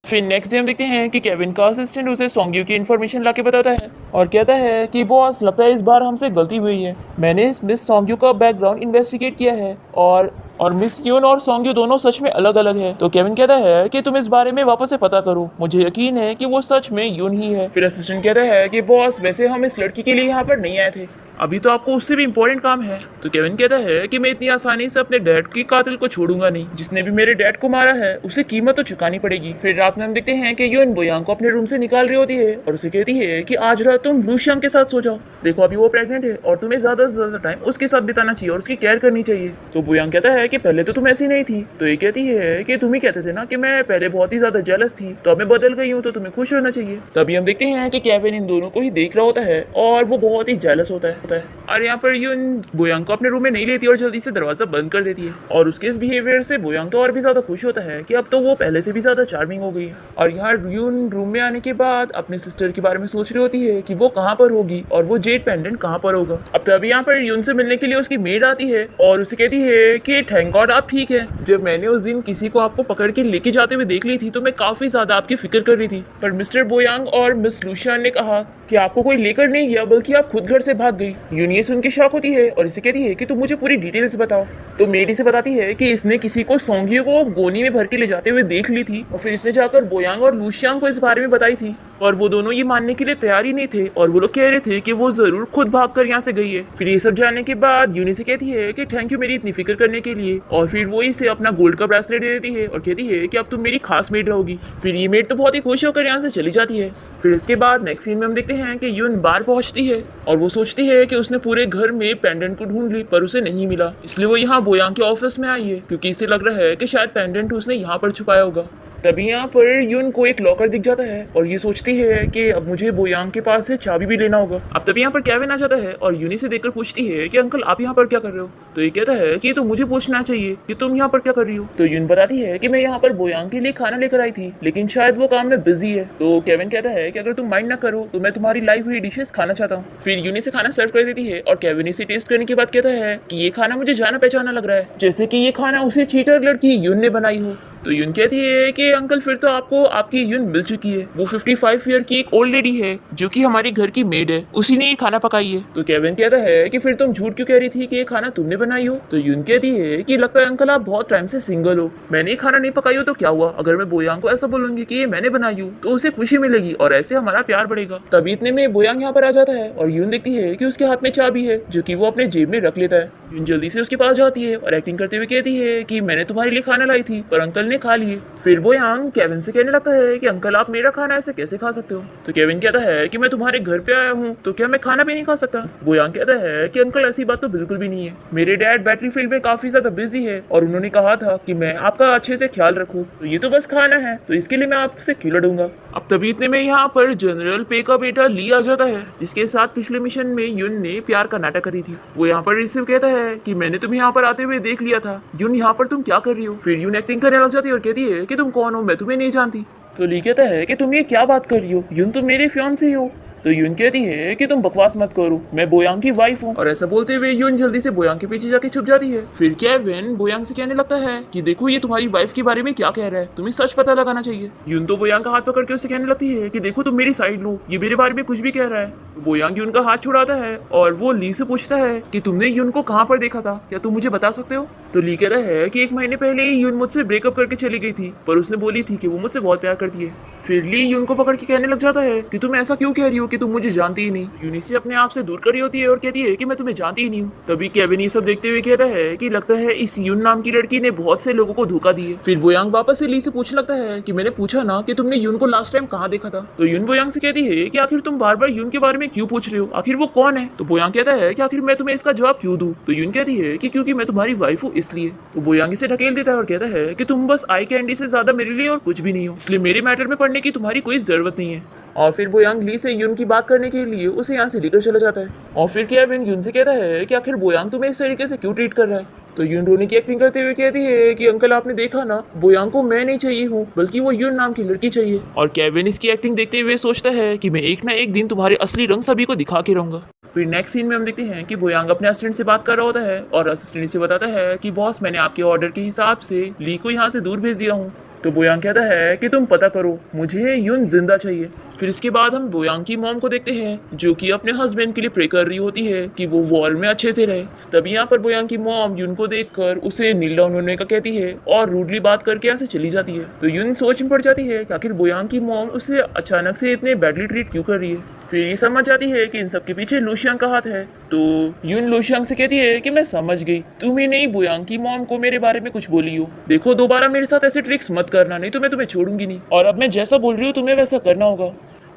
फिर नेक्स्ट डे हम देखते हैं कि केविन का असिस्टेंट उसे सोंग्यू की इन्फॉर्मेशन लाके बताता है और कहता है कि बॉस लगता है इस बार हमसे गलती हुई है, मैंने मिस सोंग्यू का बैकग्राउंड इन्वेस्टिगेट किया है और मिस यून और सोंग्यू दोनों सच में अलग अलग है। तो केविन कहता है कि तुम इस बारे में वापस से पता करो, मुझे यकीन है कि वो सच में यून ही है। फिर असिस्टेंट कहता है कि बॉस वैसे हम इस लड़की के लिए यहाँ पर नहीं आए थे, अभी तो आपको उससे भी इम्पोर्टेंट काम है। तो केविन कहता है कि मैं इतनी आसानी से अपने डैड की कातिल को छोड़ूंगा नहीं, जिसने भी मेरे डैड को मारा है उसे कीमत तो चुकानी पड़ेगी। फिर रात में हम देखते हैं कि यून बोयांग को अपने रूम से निकाल रही होती है और उसे कहती है कि आज रात तुम लूशियांग के साथ सो जाओ, देखो अभी वो प्रेग्नेंट है और तुम्हें ज्यादा से ज्यादा टाइम उसके साथ बिताना चाहिए और उसकी केयर करनी चाहिए। तो बोयांग कहता है कि पहले तो तुम ऐसी नहीं थी। तो ये कहती है कि तुम ही कहते थे ना कि मैं पहले बहुत ही ज्यादा जेलस थी, तो अब मैं बदल गई हूँ, तो तुम्हें खुश होना चाहिए। तभी हम देखते हैं कि केविन इन दोनों को ही देख रहा होता है और वो बहुत ही जेलस होता है और यहाँ पर यून बोयांग को अपने रूम में नहीं लेती और जल्दी से दरवाजा बंद कर देती है और उसके इस बिहेवियर से बोयांग तो और भी ज्यादा खुश होता है कि अब तो वो पहले से भी ज्यादा चार्मिंग हो गई है। और यहाँ यून रूम में आने के बाद अपने सिस्टर के बारे में सोच रही होती है कि वो कहाँ पर होगी और वो जेड पेंडेंट कहाँ पर होगा। अब तभी यहाँ पर यून से मिलने के लिए उसकी मेड आती है और उसे कहती है कि थैंक गॉड आप ठीक है, जब मैंने उस दिन किसी को आपको पकड़ के लेके जाते हुए देख ली थी तो मैं काफी ज्यादा आपकी फिक्र कर रही थी, पर मिस्टर बोयांग और मिस लूशियान ने कहा कि आपको कोई लेकर नहीं गया बल्कि आप खुद घर से भाग गई। यून ये सुन के शॉक होती है और इसे कहती है कि तुम मुझे पूरी डिटेल्स बताओ। तो मेरी से बताती है कि इसने किसी को सोंग्यू को गोनी में भर के ले जाते हुए देख ली थी और फिर इसने जाकर बोयांग और लूशियांग को इस बारे में बताई थी और वो दोनों ये मानने के लिए तैयार ही नहीं थे और वो लोग कह रहे थे कि वो जरूर खुद भागकर यहाँ से गई है। फिर ये सब जानने के बाद यूनी से कहती है कि थैंक यू मेरी इतनी फिक्र करने के लिए और फिर वो इसे अपना गोल्ड का ब्रेसलेट दे देती है और कहती है कि अब तुम मेरी खास मेड रहोगी। फिर ये मेड तो बहुत ही खुश होकर यहाँ से चली जाती है। फिर इसके बाद नेक्स्ट सीन में हम देखते हैं कि यून बार पहुंचती है और वो सोचती है कि उसने पूरे घर में पेंडेंट को ढूंढ ली पर उसे नहीं मिला, इसलिए वो यहाँ बोयांग के ऑफिस में आई है क्योंकि इसे लग रहा है कि शायद पेंडेंट उसने यहाँ पर छुपाया होगा। तभी यहाँ पर यून को एक लॉकर दिख जाता है और ये सोचती है कि अब मुझे बोयांग के पास से चाबी भी लेना होगा। अब तभी यहाँ पर केविन आ जाता है और यूनी से देखकर पूछती है कि अंकल आप यहाँ पर क्या कर रहे हो। तो ये कहता है कि तो मुझे पूछना चाहिए कि तुम यहाँ पर क्या कर रही हो। तो यून बताती है कि मैं यहाँ पर बोयांग के लिए खाना लेकर आई थी लेकिन शायद वो काम में बिजी है। तो केविन कहता है कि अगर तुम माइंड ना करो तो मैं तुम्हारी लाई हुई डिशेस खाना चाहता हूँ। फिर यूनी से खाना सर्व कर देती है और केविन इसे टेस्ट करने के बाद कहता है कि ये खाना मुझे जाना पहचाना लग रहा है, जैसे कि ये खाना उसे चीटर लड़की यून ने बनाई हो। तो यून कहती है कि अंकल फिर तो आपको आपकी यून मिल चुकी है, वो 55 ईयर की एक ओल्ड लेडी है जो कि हमारी घर की मेड है, उसी ने ये खाना पकाई है। तो केविन कहता है कि फिर तुम झूठ क्यों कह रही थी कि ये खाना तुमने बनाई हो। तो यून कहती है कि लगता है अंकल आप बहुत टाइम से सिंगल हो, मैंने ये खाना नहीं पकाई हो तो क्या हुआ, अगर मैं बोयांग को ऐसा बोलूंगी कि ये मैंने बनाई हूँ तो उसे खुशी मिलेगी और ऐसे हमारा प्यार बढ़ेगा। तभी इतने में बोयांग यहाँ पर आ जाता है और यून देखती है कि उसके हाथ में चाबी है जो कि वो अपने जेब में रख लेता है। यून जल्दी से उसके पास जाती है और एक्टिंग करते हुए कहती है कि मैंने तुम्हारे लिए खाना लाई थी पर अंकल ने खा लिए। फिर बोयांग केविन से कहने लगता है कि अंकल आप मेरा खाना ऐसे कैसे खा सकते हो। तो केविन कहता है कि मैं तुम्हारे घर पे आया हूँ तो क्या मैं खाना भी नहीं खा सकता। बोयांग कहता है कि अंकल ऐसी बात तो बिल्कुल भी नहीं है, मेरे डैड बैटलफील्ड में काफी ज्यादा बिजी है और उन्होंने कहा था कि मैं आपका अच्छे से ख्याल रखूँ, तो ये तो बस खाना है तो इसके लिए मैं आपसे खिला दूंगा। अब तभी इतने में यहाँ पर जनरल पे का बेटा ली आ जाता है जिसके साथ पिछले मिशन में यून ने प्यार का नाटक करी थी। वो यहाँ पर रिसीव कहता है कि मैंने तुम्हें यहाँ पर आते हुए देख लिया था, यून यहाँ पर तुम क्या कर रही हो। फिर यून एक्टिंग करने लग जाती है और कहती है कि तुम कौन हो, मैं तुम्हें नहीं जानती। तो ली कहता है कि तुम ये क्या बात कर रही हो, यून तुम मेरे फियांसे हो। तो यून कहती है कि तुम बकवास मत करो, मैं बोयांग की वाइफ हूँ। और ऐसा बोलते हुए यून जल्दी से बोयांग के पीछे जाके छुप जाती है। फिर केविन बोयांग से कहने लगता है कि देखो ये तुम्हारी वाइफ के बारे में क्या कह रहा है, तुम्हें सच पता लगाना चाहिए। यून तो बोयांग का हाथ पकड़ के उससे कहने लगती है कि देखो तुम मेरी साइड लो, ये मेरे बारे में कुछ भी कह रहा है। बोयांग यून का हाथ छुड़ाता है और वो ली से पूछता है कि तुमने यून को कहाँ पर देखा था, क्या तुम मुझे बता सकते हो। तो ली कहता है कि 1 महीने पहले ही यून मुझसे ब्रेकअप करके चली गई थी, पर उसने बोली थी कि वो मुझसे बहुत प्यार करती है। फिर ली यून को पकड़ के कहने लग जाता है कि तुम ऐसा क्यों कह रही हो कि तुम मुझे जानती ही नहीं। यून इससे अपने आप से दूर कर रही होती है और कहती है कि मैं तुम्हें जानती ही नहीं हूँ। तभी केविन ये सब देखते हुए कहता है कि लगता है इस यून नाम की लड़की ने बहुत से लोगों को धोखा दिया। फिर बोयांग वापस से ली से पूछने लगता है कि मैंने पूछा ना कि तुमने यून को लास्ट टाइम कहाँ देखा था। तो यून बोयांग से कहती है कि आखिर तुम बार बार यून के बारे में क्यों पूछ रहे हो, आखिर वो कौन है। तो बोयांग कहता है कि आखिर मैं तुम्हें इसका जवाब क्यों दूं। तो यून कहती है कि क्योंकि मैं तुम्हारी वाइफ हूँ इसलिए। तो बोयांग इसे ढकेल देता है और कहता है कि तुम बस आई कैंडी से ज्यादा मेरे लिए और कुछ भी नहीं हो, इसलिए मेरे मैटर में पढ़ने की तुम्हारी कोई जरूरत नहीं है। और फिर बोयांग ली से यून की बात करने के लिए उसे यहाँ से लेकर चला जाता है। और फिर केविन यून से कहता है कि आखिर बोयांग तुम्हें इस तरीके से क्यों ट्रीट कर रहा है। तो यून रोने की एक्टिंग करते हुए कहती है कि अंकल आपने देखा ना, बोयांग को मैं नहीं चाहिए हूँ बल्कि वो यून नाम की लड़की चाहिए। और केविन इसकी एक्टिंग देखते हुए सोचता है कि मैं एक ना एक दिन तुम्हारे असली रंग सभी को दिखा के रहूंगा। फिर नेक्स्ट सीन में हम देखते हैं कि बोयांग अपने असिस्टेंट से बात कर रहा होता है और असिस्टेंट इसे बताता है कि बॉस मैंने आपके ऑर्डर के हिसाब से ली को यहाँ से दूर भेज दिया हूँ। तो बोयांग कहता है कि तुम पता करो, मुझे यून जिंदा चाहिए। फिर इसके बाद हम बोयांग की मॉम को देखते हैं जो कि अपने हस्बैंड के लिए प्रे कर रही होती है कि वो वॉर में अच्छे से रहे। तभी यहाँ पर बोयांग की मॉम यून को देखकर उसे नील डाउन होने का कहती है और रूडली बात करके यहाँ से चली जाती है। तो यून सोच में पड़ जाती है कि आखिर बोयांग की मॉम उसे अचानक से इतने बैडली ट्रीट क्यों कर रही है। फिर ये समझ जाती है कि इन सब के पीछे लूशियांग का हाथ है। तो यून लूशियांग से कहती है कि मैं समझ गई, तुम ही नहीं बोयांग की मॉम को मेरे बारे में कुछ बोली हो। देखो दोबारा मेरे साथ ऐसे ट्रिक्स मत करना, नहीं तो मैं तुम्हें छोड़ूंगी नहीं, और अब मैं जैसा बोल रही हूँ तुम्हें वैसा करना होगा।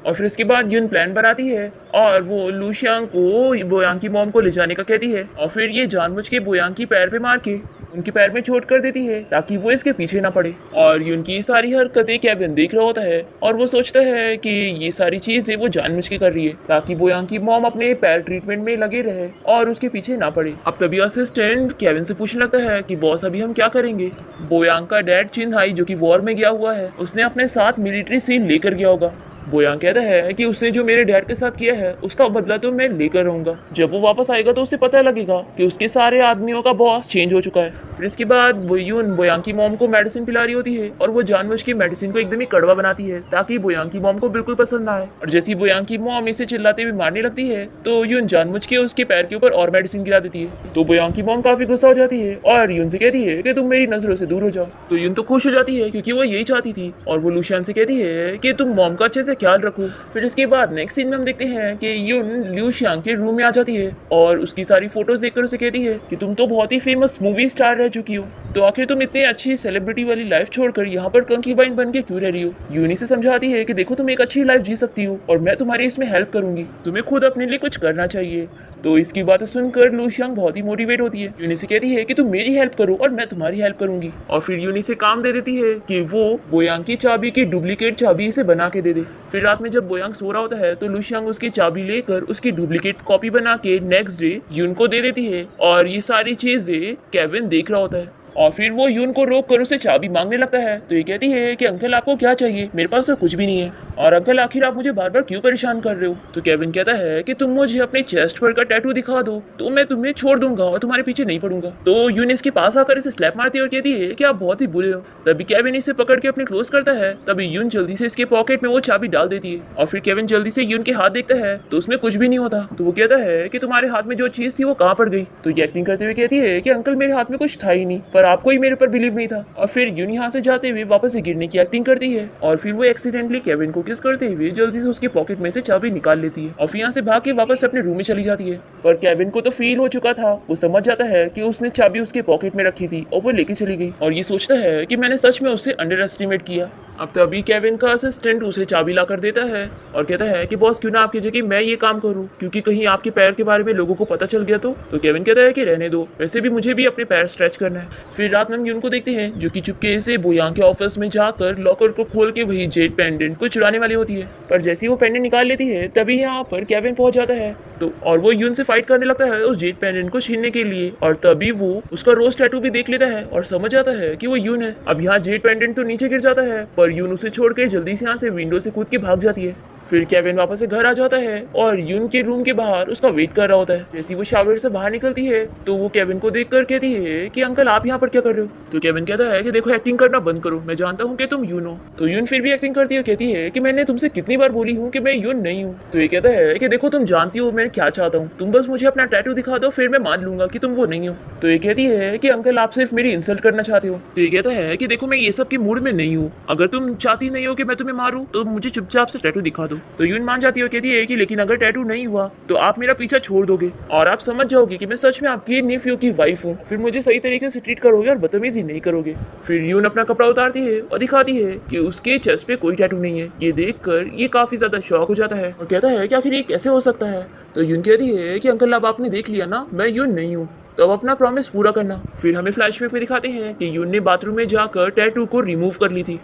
और फिर इसके बाद यून प्लान बनाती है और वो लूशियांग को बोयांग की मॉम को ले जाने का कहती है। और फिर ये जानबूझ के बोयांग की पैर पे मार के उनके पैर में चोट कर देती है ताकि वो इसके पीछे ना पड़े। और यून की सारी हरकतें केविन देख रहा होता है और वो सोचता है कि ये सारी चीजें वो जानबूझ के कर रही है ताकि बोयांग की मॉम अपने पैर ट्रीटमेंट में लगे रहे और उसके पीछे ना पड़े। अब तभी असिस्टेंट केविन से पूछने लगता है कि बॉस अभी हम क्या करेंगे। बोयांग का डैड चिन्हाई जो कि वॉर में गया हुआ है, उसने अपने साथ मिलिट्री सीन लेकर गया होगा। बोयांग कहता है कि उसने जो मेरे डैड के साथ किया है उसका बदला तो मैं लेकर रहूंगा। जब वो वापस आएगा तो उसे पता लगेगा कि उसके सारे आदमियों का बॉस चेंज हो चुका है। फिर इसके बाद यून बोयांग की मॉम को मेडिसिन पिला रही होती है और वो जानबूझ के मेडिसिन को एकदम ही कड़वा बनाती है ताकि बोयांग की मॉम को बिल्कुल पसंद ना आए। और जैसे ही बोयांग की मॉम इसे चिल्लाते हुए मारने लगती है तो यून जानबूझ के उसके पैर के ऊपर और मेडिसिन गिरा देती है। तो बोयांग की मॉम काफी गुस्सा हो जाती है और यून से कहती है कि तुम मेरी नजरों से दूर हो जाओ। तो यून तो खुश हो जाती है क्योंकि वो यही चाहती थी और वो लूशियांग से कहती है कि तुम मॉम का अच्छे से ख्याल रखो। फिर इसके बाद नेक्स्ट सीन में हम देखते हैं कि यून लूशियांग के रूम में आ जाती है और उसकी सारी फोटोज देखकर उसे कहती है कि तुम तो बहुत ही फेमस मूवी स्टार रह चुकी हो, तो आखिर तुम इतनी अच्छी सेलिब्रिटी वाली लाइफ छोड़कर यहाँ पर कंक्यूबाइन बन के क्यों रह रही हो। यूनी से समझाती है कि देखो तुम एक अच्छी लाइफ जी सकती हो और मैं तुम्हारी इसमें हेल्प करूंगी, तुम्हें खुद अपने लिए कुछ करना चाहिए। तो इसकी बातें सुनकर लूशियांग बहुत ही मोटिवेट होती है। यूनी से कहती है कि तुम मेरी हेल्प करो और मैं तुम्हारी हेल्प करूंगी। और फिर यूनी से काम दे देती है कि वो बोयांग की चाबी की डुप्लीकेट चाबी इसे बना के दे दे। फिर रात में जब बोयांग सो रहा होता है तो लूशियांग उसकी चाबी लेकर उसकी डुप्लीकेट कॉपी बना के नेक्स्ट डे यून को दे देती है और ये सारी चीजें केविन देख रहा होता है। और फिर वो यून को रोक कर उसे चाबी मांगने लगता है। तो ये कहती है कि अंकल आपको क्या चाहिए, मेरे पास तो कुछ भी नहीं है, और अंकल आखिर आप मुझे बार बार क्यों परेशान कर रहे हो। तो केविन कहता है कि तुम मुझे अपने चेस्ट पर का टैटू दिखा दो तो मैं तुम्हें छोड़ दूंगा और तुम्हारे पीछे नहीं पड़ूंगा। तो यून इसके पास आकर इसे स्लैप मारती है और कहती है कि आप बहुत ही बुरे हो। तभी केविन इसे पकड़ के अपने क्लोज करता है। तभी यून जल्दी से इसके पॉकेट में वो चाबी डाल देती है और फिर केविन जल्दी से यून के हाथ देखता है तो उसमें कुछ भी नहीं होता। तो वो कहता है कि तुम्हारे हाथ में जो चीज थी वो कहाँ पड़ गई। तो ये एक्टिंग करते हुए कहती है कि अंकल मेरे हाथ में कुछ था ही नहीं, पर आपको ही मेरे पर बिलीव नहीं था। और फिर यून यहाँ से जाते हुए वापस से गिरने की एक्टिंग करती है और फिर वो एक्सीडेंटली केविन को किस करते हुए जल्दी से उसके पॉकेट में से चाबी निकाल लेती है और फिर यहाँ से भाग के वापस अपने रूम में चली जाती है। पर केविन को तो फील हो चुका था, वो समझ जाता है कि उसने चाबी उसके पॉकेट में रखी थी और वो लेके चली गई और ये सोचता है कि मैंने सच में उसे अंडर एस्टिमेट किया। अब तभी केविन का असिस्टेंट उसे चाबी ला कर देता है और कहता है कि बॉस क्यों ना आपकी जगह मैं ये काम करूं, क्योंकि कहीं आपके पैर के बारे में लोगों को पता चल गया तो केविन कहता है कि रहने दो, वैसे भी मुझे भी अपने पैर स्ट्रेच करना है। फिर रात में हम यून को देखते हैं जो कि चुपके से बोयांग के ऑफिस में जाकर लॉकर को खोल के वही जेड पेंडेंट को चुराने वाली होती है। पर जैसे ही वो पेंडेंट निकाल लेती है तभी यहाँ पर केविन पहुंच जाता है तो और वो यून से फाइट करने लगता है उस जेड पेंडेंट को छीनने के लिए। और तभी वो उसका रोज टैटू भी देख लेता है और समझ जाता है कि वो यून है। अब यहाँ जेड पेंडेंट तो नीचे गिर जाता है पर यून उसे छोड़कर जल्दी से यहाँ से विंडो से कूद के भाग जाती है। फिर केविन वापस से घर आ जाता है और यून के रूम के बाहर उसका वेट कर रहा होता है। जैसे वो शावर से बाहर निकलती है तो वो केविन को देखकर कहती है कि अंकल आप यहाँ पर क्या कर रहे हो। तो केविन कहता है कि देखो एक्टिंग करना बंद करो, मैं जानता हूँ कि तुम यून हो। तो यून फिर भी एक्टिंग करती है, कहती है कि मैंने तुमसे कितनी बार बोली हूँ कि मैं यून नहीं हूँ। तो ये कहता है कि देखो तुम जानती हो मैं क्या चाहता हूँ, तुम बस मुझे अपना टैटू दिखा दो, फिर मैं मान लूंगा कि तुम वो नहीं हो। तो ये कहती है कि अंकल आप सिर्फ मेरी इंसल्ट करना चाहते हो। तो ये कहता है कि देखो मैं ये सब के मूड में नहीं हूँ, अगर तुम चाहती नहीं हो कि मैं तुम्हें मारूं तो मुझे चुपचाप से टैटू दिखा दो। तो यून मान जाती है, कहती है कि लेकिन अगर टैटू नहीं हुआ तो आप मेरा पीछा छोड़ दोगे और आप समझ जाओगे कि मैं सच में आपकी नेफ्यू की वाइफ हूँ, फिर मुझे सही तरीके से ट्रीट करोगे और बदतमीजी नहीं करोगे। फिर यून अपना कपड़ा उतारती है और दिखाती है कि उसके चेस्ट पे कोई टैटू नहीं है। ये देखकर ये काफी ज्यादा शॉक हो जाता है और कहता है कि आखिर ये कैसे हो सकता है। तो यून कहती है कि अंकल अब आपने देख लिया ना, मैं यून नहीं हूँ, तो अब अपना प्रॉमिस पूरा करना। फिर हमें फ्लैशबैक में दिखाते हैं कि यून ने बाथरूम में जाकर टैटू को रिमूव कर ली थी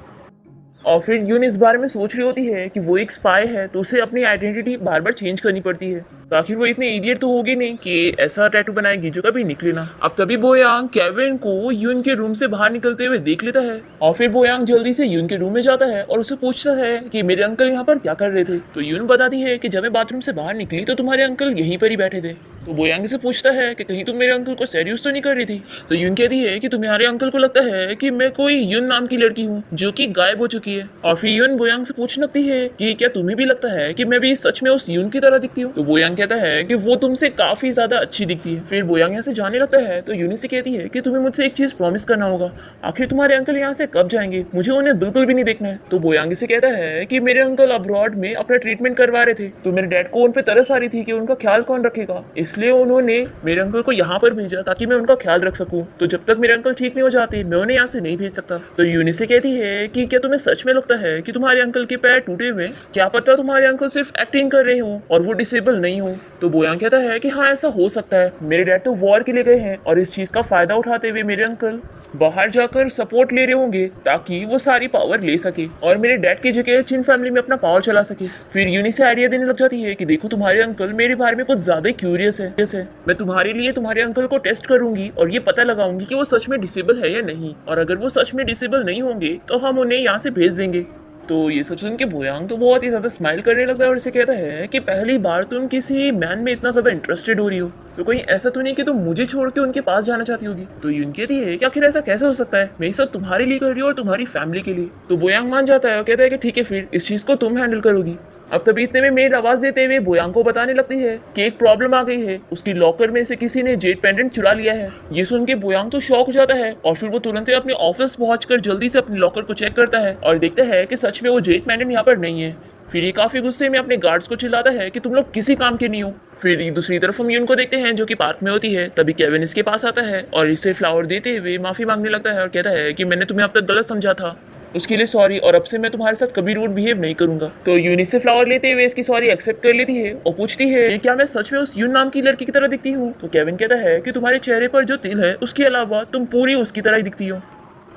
और फिर यून इस बारे में सोच रही होती है कि वो एक स्पाई है तो उसे अपनी आइडेंटिटी बार बार चेंज करनी पड़ती है। तो आखिर वो इतने इडियट तो होगी नहीं कि ऐसा टैटू बनाएगी जो कभी निकले ना। अब तभी बोयांग केविन को यून के रूम से बाहर निकलते हुए देख लेता है और फिर बोयांग जल्दी से यून के रूम में जाता है और उसे पूछता है कि मेरे अंकल यहाँ पर क्या कर रहे थे। तो यून बताती है कि जब मैं बाथरूम से बाहर निकली तो तुम्हारे अंकल यहीं पर ही बैठे थे। तो बोयांग से पूछता है कि कहीं तुम मेरे अंकल को सीरियस तो नहीं कर रही थी। तो यून कहती है कि तुम्हारे अंकल को लगता है कि मैं कोई यून नाम की लड़की हूँ जो कि गायब हो चुकी है। और फिर यून बोयांग से पूछने लगती है कि क्या तुम्हें भी लगता है कि मैं भी सच में उस यून की तरह दिखती हूँ। तो बोयांग कहता है कि वो तुमसे काफी ज्यादा अच्छी दिखती है। फिर बोयांग यहाँ से जाने लगता है तो यूनी से कहती है कि तुम्हें मुझसे एक चीज प्रॉमिस करना होगा, आखिर तुम्हारे अंकल यहाँ से कब जाएंगे, मुझे उन्हें बिल्कुल भी नहीं देखना है। तो बोयांग से कहता है कि मेरे अंकल अब्रॉड में अपना ट्रीटमेंट करवा रहे थे तो मेरे डैड को उन पे तरस आ रही थी कि उनका ख्याल कौन रखेगा, इसलिए उन्होंने मेरे अंकल को यहाँ पर भेजा ताकि मैं उनका ख्याल रख सकूं। तो जब तक मेरे अंकल ठीक नहीं हो जाते मैं उन्हें यहाँ से नहीं भेज सकता। तो यूनी से कहती है कि क्या तुम्हें सच में लगता है कि तुम्हारे अंकल के पैर टूटे हुए, क्या पता तुम्हारे अंकल सिर्फ एक्टिंग कर रहे हो और वो डिसेबल नहीं हो। तो बोयांग कहता है कि हाँ ऐसा हो सकता है, मेरे डैड तो वॉर के लिए गए हैं और इस चीज का फायदा उठाते हुए मेरे अंकल बाहर जाकर सपोर्ट ले रहे होंगे ताकि वो सारी पावर ले सके और मेरे डैड की जगह चिन फैमिली में अपना पावर चला सके। फिर यूनी से आइडिया देने लग जाती है कि देखो तुम्हारे अंकल मेरे बारे में कुछ ज्यादा क्यूरियस है, जैसे मैं तुम्हारे लिए तुम्हारे अंकल को टेस्ट करूंगी और ये पता लगाऊंगी कि वो सच में डिसेबल है या नहीं, और अगर वो सच में डिसेबल नहीं होंगे तो हम उन्हें यहाँ से भेज देंगे। तो ये सब सुन के बोयांग तो बहुत ही ज़्यादा स्माइल करने लगता है और इसे कहता है कि पहली बार तुम किसी मैन में इतना ज़्यादा इंटरेस्टेड हो रही हो, तो कहीं ऐसा तो नहीं कि तुम मुझे छोड़ के उनके पास जाना चाहती होगी। तो यून कहती है कि आखिर ऐसा कैसे हो सकता है, मैं ये सब तुम्हारे लिए कर रही हूँ और तुम्हारी फैमिली के लिए। तो बोयांग मान जाता है और कहता है कि ठीक है फिर इस चीज़ को तुम हैंडल करोगी। अब तभी इतने में मेड आवाज देते हुए बोयांग को बताने लगती है कि एक प्रॉब्लम आ गई है, उसकी लॉकर में से किसी ने जेड पेंडेंट चुरा लिया है। ये सुन के बोयांग तो शॉक हो जाता है और फिर वो तुरंत ही अपने ऑफिस पहुंचकर जल्दी से अपने लॉकर को चेक करता है और देखता है कि सच में वो जेड पेंडेंट यहाँ पर नहीं है। फिर ये काफी गुस्से में अपने गार्ड्स को चिल्लाता है कि तुम लोग किसी काम के नहीं हो। फिर दूसरी तरफ हम यून को देखते हैं जो कि पार्क में होती है। तभी केविन इसके पास आता है और इसे फ्लावर देते हुए माफी मांगने लगता है और कहता है कि मैंने तुम्हें अब तक गलत समझा था, उसके लिए सॉरी और अब से मैं तुम्हारे साथ कभी रूड बिहेव नहीं करूंगा। तो यून इससे फ्लावर लेते हुए इसकी सॉरी एक्सेप्ट कर लेती है और पूछती है क्या मैं सच में उस यून नाम की लड़की की तरह दिखती हूँ। तो केविन कहता है कि तुम्हारे चेहरे पर जो तिल है उसके अलावा तुम पूरी उसकी तरह ही दिखती हो।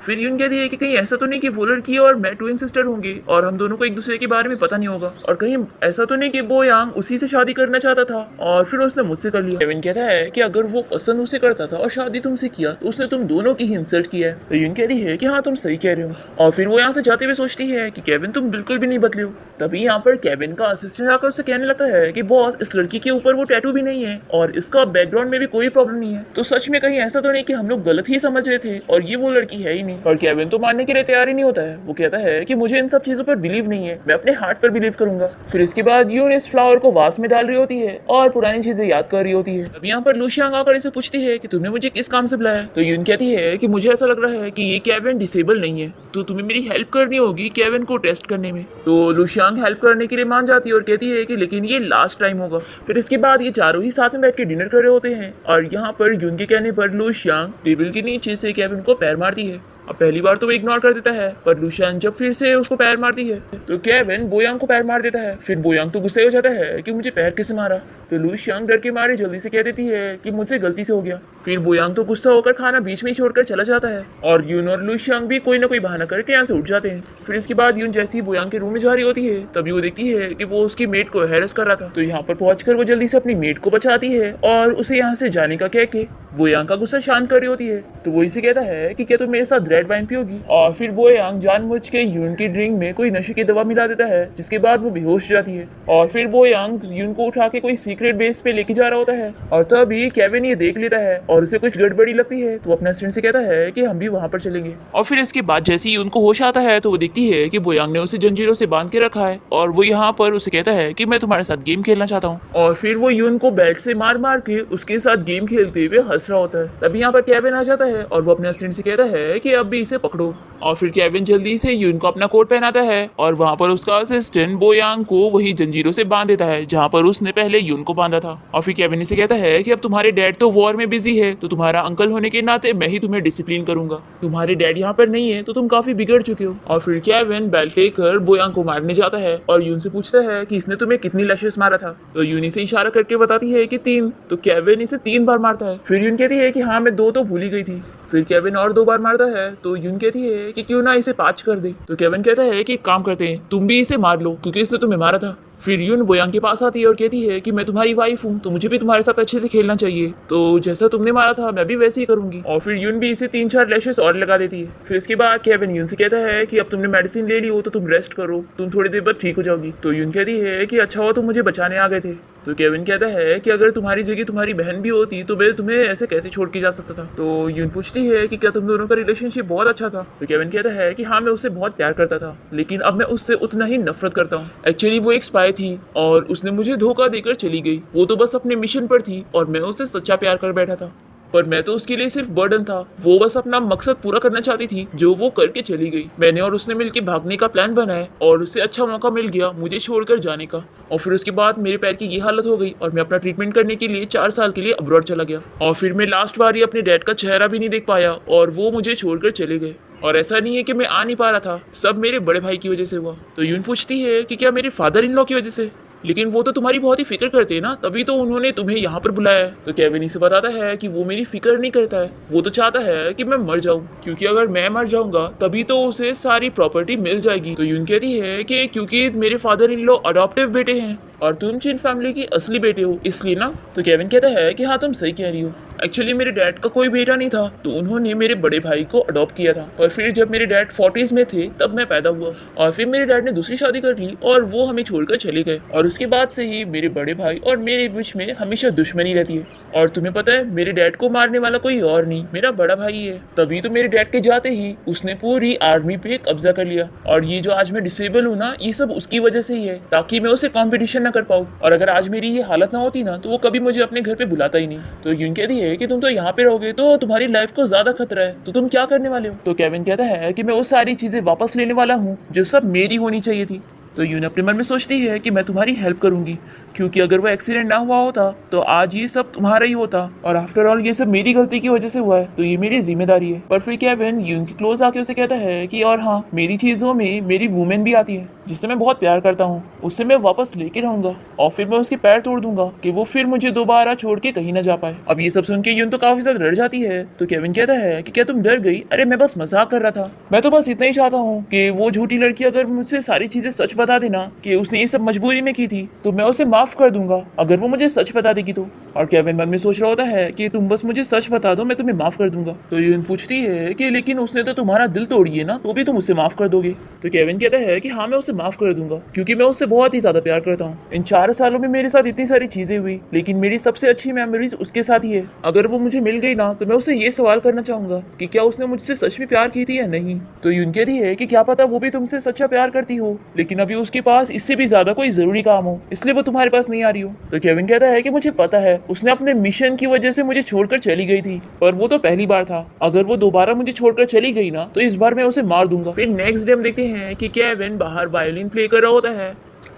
फिर यून कहती है कि कहीं ऐसा तो नहीं कि वो लड़की और मैं ट्विन सिस्टर होंगी और हम दोनों को एक दूसरे के बारे में पता नहीं होगा, और कहीं ऐसा तो नहीं कि बोयांग उसी से शादी करना चाहता था और फिर उसने मुझसे कर लिया। केविन कहता है कि अगर वो पसंद उसे करता था और शादी तुमसे किया तो उसने तुम दोनों की ही इंसल्ट किया है। तो यून कहती है कि हाँ तुम सही कह रहे हो, और फिर वो यहाँ से जाते हुए सोचती है कि केविन तुम बिल्कुल भी नहीं बदले हो। तभी यहाँ पर केविन का असिस्टेंट आकर उसे कहने लगता है कि बॉस इस लड़की के ऊपर वो टैटू भी नहीं है और इसका बैकग्राउंड में भी कोई प्रॉब्लम नहीं है, तो सच में कहीं ऐसा तो नहीं कि हम लोग गलत ही समझ रहे थे और ये वो लड़की है ही नहीं। और केविन तो मानने के लिए तैयार ही नहीं होता है, वो कहता है कि मुझे इन सब चीजों पर बिलीव नहीं है, मैं अपने हार्ट पर बिलीव करूंगा। फिर इसके बाद यून इस फ्लावर को वास में डाल रही होती है और पुरानी चीजें याद कर रही होती है। अब यहाँ पर लूशियांग आकर इसे पूछती है कि तुमने मुझे किस काम से बुलाया। तो यून कहती है कि मुझे ऐसा लग रहा है कि ये केविन डिसेबल नहीं है, तो तुम्हें मेरी हेल्प करनी होगी केविन को टेस्ट करने में। तो लूशियांग हेल्प करने के लिए मान जाती है और कहती है कि लेकिन ये लास्ट टाइम होगा। फिर इसके बाद ये चारों ही साथ में बैठ के डिनर कर रहे होते हैं और यहाँ पर यून के कहने पर लूशियांग टेबल के नीचे से केविन को पैर मारती है। अब पहली बार तो वो इग्नोर कर देता है, पर लूशियांग जब फिर से उसको पैर मारती है तो केविन बोयांग को पैर मार देता है। फिर बोयांग तो गुस्से हो जाता है कि मुझे पैर किसे मारा। तो लूशियांग डर के मारे जल्दी से कह देती है कि मुझसे गलती से हो गया। फिर बोयांग तो गुस्सा होकर खाना बीच में ही छोड़कर चला जाता है और यून और लूशियांग भी कोई ना कोई बहाना करके यहाँ से उठ जाते हैं। फिर इसके बाद यून जैसे ही बोयांग के रूम में जा रही होती है तभी वो देखती है कि वो उसकी मेट को हैरेस कर रहा था। तो यहाँ पर पहुंचकर वो जल्दी से अपनी मेट को बचाती है और उसे यहाँ से जाने का कह के बोयांग का गुस्सा शांत कर रही होती है। तो वो इसे कहता है कि क्या तुम मेरे साथ रह रेड वाइन पियोगी। और फिर बोयांग जानबूझ के यून की ड्रिंक में कोई नशे की दवा मिला देता है, जिसके बाद वो बेहोश हो जाती है। और फिर बोयांग यून को उठा के कोई सीक्रेट बेस पे लेके जा रहा होता है, और तभी केविन ये देख लेता है और उसे कुछ गड़बड़ी लगती है, तो अपने फ्रेंड से कहता है कि हम भी वहां पर चलेंगे। और फिर इसके बाद जैसे ही उनको होश आता है तो वो देखती है कि बोयांग ने उसे जंजीरों से बांध के रखा है, और वो यहाँ पर उसे कहता है कि मैं तुम्हारे साथ गेम खेलना चाहता हूँ। और फिर वो यून को बेल्ट से मार मार के उसके साथ गेम खेलते हुए हंस रहा होता है। तभी यहाँ पर केविन आ जाता है और वो अपने फ्रेंड से कहता है कि अब भी इसे पकड़ो। और फिर केविन जल्दी से यून को अपना कोट पहनाता है, और वहाँ पर उसका असिस्टेंट बोयांग को वही जंजीरों से बांध देता है जहाँ पर उसने पहले यून को बांधा था। और फिर केविन इसे कहता है कि अब तुम्हारे डैड तो वॉर में बिजी है, तो तुम्हारा अंकल होने के नाते मैं ही तुम्हें डिसिप्लिन करूंगा। तुम्हारे डैड यहाँ पर नहीं है तो तुम काफी बिगड़ चुके हो। और फिर केविन बेल्ट लेकर बोयांग को मारने जाता है और यून से पूछता है कि इसने तुम्हें कितनी लैशेस मारा था। तो यून इसे इशारा करके बताती है कि 3। तो केविन इसे 3 बार मारता है। फिर यून कहती है कि हाँ मैं 2 तो भूल ही गई थी। फिर केविन और 2 बार मारता है, तो यून कहती है कि क्यों ना इसे 5 कर दे। तो केविन कहता है कि काम करते हैं, तुम भी इसे मार लो क्योंकि इसने तुम्हें मारा था। फिर यून बोयांग के पास आती है और कहती है कि मैं तुम्हारी वाइफ हूँ, तो मुझे भी तुम्हारे साथ अच्छे से खेलना चाहिए, तो जैसा तुमने मारा था मैं भी वैसे ही करूंगी। और फिर यून भी इसे 3-4 लैशेस और लगा देती है। फिर इसके बाद केविन यून से कहता है कि अब तुमने मेडिसिन ले ली हो तो तुम रेस्ट करो, तुम थोड़ी देर बाद ठीक हो जाओगी। तो यून कहती है कि अच्छा हो तुम मुझे बचाने आ गए थे। तो केविन कहता है कि अगर तुम्हारी जगह तुम्हारी बहन भी होती तो मैं तुम्हें ऐसे कैसे छोड़ के जा सकता था। तो यून पूछती है कि क्या तुम दोनों का रिलेशनशिप बहुत अच्छा था। तो केविन कहता है कि हाँ मैं उससे बहुत प्यार करता था, लेकिन अब मैं उससे उतना ही नफरत करता हूँ। एक्चुअली वो एक स्पाई थी और उसने मुझे धोखा देकर चली गई। वो तो बस अपने मिशन पर थी और मैं उससे सच्चा प्यार कर बैठा था, पर मैं तो उसके लिए सिर्फ बर्डन था। वो बस अपना मकसद पूरा करना चाहती थी जो वो करके चली गई। मैंने और उसने मिलकर भागने का प्लान बनाया और उसे अच्छा मौका मिल गया मुझे छोड़कर जाने का। और फिर उसके बाद मेरे पैर की ये हालत हो गई और मैं अपना ट्रीटमेंट करने के लिए 4 साल के लिए अब्रॉड चला गया। और फिर मैं लास्ट बार ही अपने डैड का चेहरा भी नहीं देख पाया और वो मुझे छोड़कर चले गए। और ऐसा नहीं है कि मैं आ नहीं पा रहा था, सब मेरे बड़े भाई की वजह से हुआ। तो यून पूछती है कि क्या मेरे फादर इन लॉ की वजह से? लेकिन वो तो तुम्हारी बहुत ही फिक्र करते हैं ना, तभी तो उन्होंने तुम्हें यहाँ पर बुलाया है। तो केविन इसे बताता है कि वो मेरी फिक्र नहीं करता है, वो तो चाहता है कि मैं मर जाऊं, क्योंकि अगर मैं मर जाऊंगा तभी तो उसे सारी प्रॉपर्टी मिल जाएगी। तो यून कहती है कि क्योंकि मेरे फादर इन लॉ अडॉप्टिव बेटे हैं और तुम चिन फैमिली की असली बेटे हो, इसलिए ना। तो केविन कहता है कि हाँ तुम सही कह रही हो, एक्चुअली मेरे डैड का कोई बेटा नहीं था, तो उन्होंने मेरे बड़े भाई को अडॉप्ट किया था। पर फिर जब मेरे डैड 40s में थे तब मैं पैदा हुआ, और फिर मेरे डैड ने दूसरी शादी कर ली और वो हमें छोड़कर चले गए। और उसके बाद से ही मेरे बड़े भाई और मेरे बीच में हमेशा दुश्मनी रहती है। और तुम्हें पता है मेरे डैड को मारने वाला कोई और नहीं, मेरा बड़ा भाई है। तभी तो मेरे डैड के जाते ही उसने पूरी आर्मी पे कब्जा कर लिया, और ये जो आज मैं डिसेबल हूँ ना, ये सब उसकी वजह से ही है, ताकि मैं उसे कॉम्पिटिशन ना कर पाऊँ। और अगर आज मेरी ये हालत ना होती ना, तो वो कभी मुझे अपने घर पे बुलाता ही नहीं। तो यून कहती है कि तुम तो यहाँ पे रहोगे तो तुम्हारी लाइफ को ज्यादा खतरा है, तो तुम क्या करने वाले हो? तो केविन कहता है कि मैं वो सारी चीजें वापस लेने वाला हूँ जो सब मेरी होनी चाहिए थी। तो यून अपने मन में सोचती है कि मैं तुम्हारी हेल्प करूंगी, क्योंकि अगर वो एक्सीडेंट ना हुआ होता तो आज ये सब तुम्हारा ही होता, और आफ्टर ऑल ये सब मेरी गलती की वजह से हुआ है, तो ये मेरी जिम्मेदारी है। पर फिर केविन यून के क्लोज आके उसे कहता है कि और हाँ, मेरी चीज़ों में मेरी वुमेन भी आती है जिससे मैं बहुत प्यार करता हूँ, उससे मैं वापस लेके रहूंगा और फिर मैं उसके पैर तोड़ दूंगा कि वो फिर मुझे दोबारा छोड़ के कहीं ना जा पाए। अब ये सब सुन के यून तो काफी ज्यादा डर जाती है। तो केविन कहता है कि क्या तुम डर गई? अरे मैं बस मजाक कर रहा था, मैं तो बस इतना ही चाहता हूँ कि वो झूठी लड़की अगर मुझसे सारी चीजें सच बता देना कि उसने ये सब मजबूरी में की थी, तो मैं उसे माफ कर दूंगा अगर वो मुझे सच बता देगी तो। और केविन मन में सोच रहा होता है कि तुम बस मुझे सच बता दो, मैं तुम्हें माफ कर दूंगा। तो यून पूछती है कि लेकिन उसने तो तुम्हारा दिल तोड़ी है ना, तो भी तुम उसे माफ कर दोगे? तो केविन कहता है कि हाँ मैं उसे माफ कर दूंगा, क्योंकि मैं उससे बहुत ही ज्यादा प्यार करता हूँ। इन 4 सालों में मेरे साथ इतनी सारी चीजें हुई, लेकिन मेरी सबसे अच्छी मेमोरीज उसके साथ ही है। अगर वो मुझे मिल गई ना, तो मैं उसे ये सवाल करना चाहूंगा कि क्या उसने मुझसे सच में प्यार की थी या नहीं। तो यून कहती है कि क्या पता वो भी तुमसे सच्चा प्यार करती हो, लेकिन अभी उसके पास इससे भी ज्यादा कोई जरूरी काम हो, इसलिए वो तुम्हारे पास नहीं आ रही हो। तो केविन कहता है कि मुझे पता है उसने अपने मिशन की वजह से मुझे छोड़कर चली गई थी, पर वो तो पहली बार था, अगर वो दोबारा मुझे छोड़कर चली गई ना, तो इस बार मैं उसे मार दूंगा। फिर नेक्स्ट डे हम देखते हैं कि केविन बाहर वायलिन प्ले कर रहा होता है।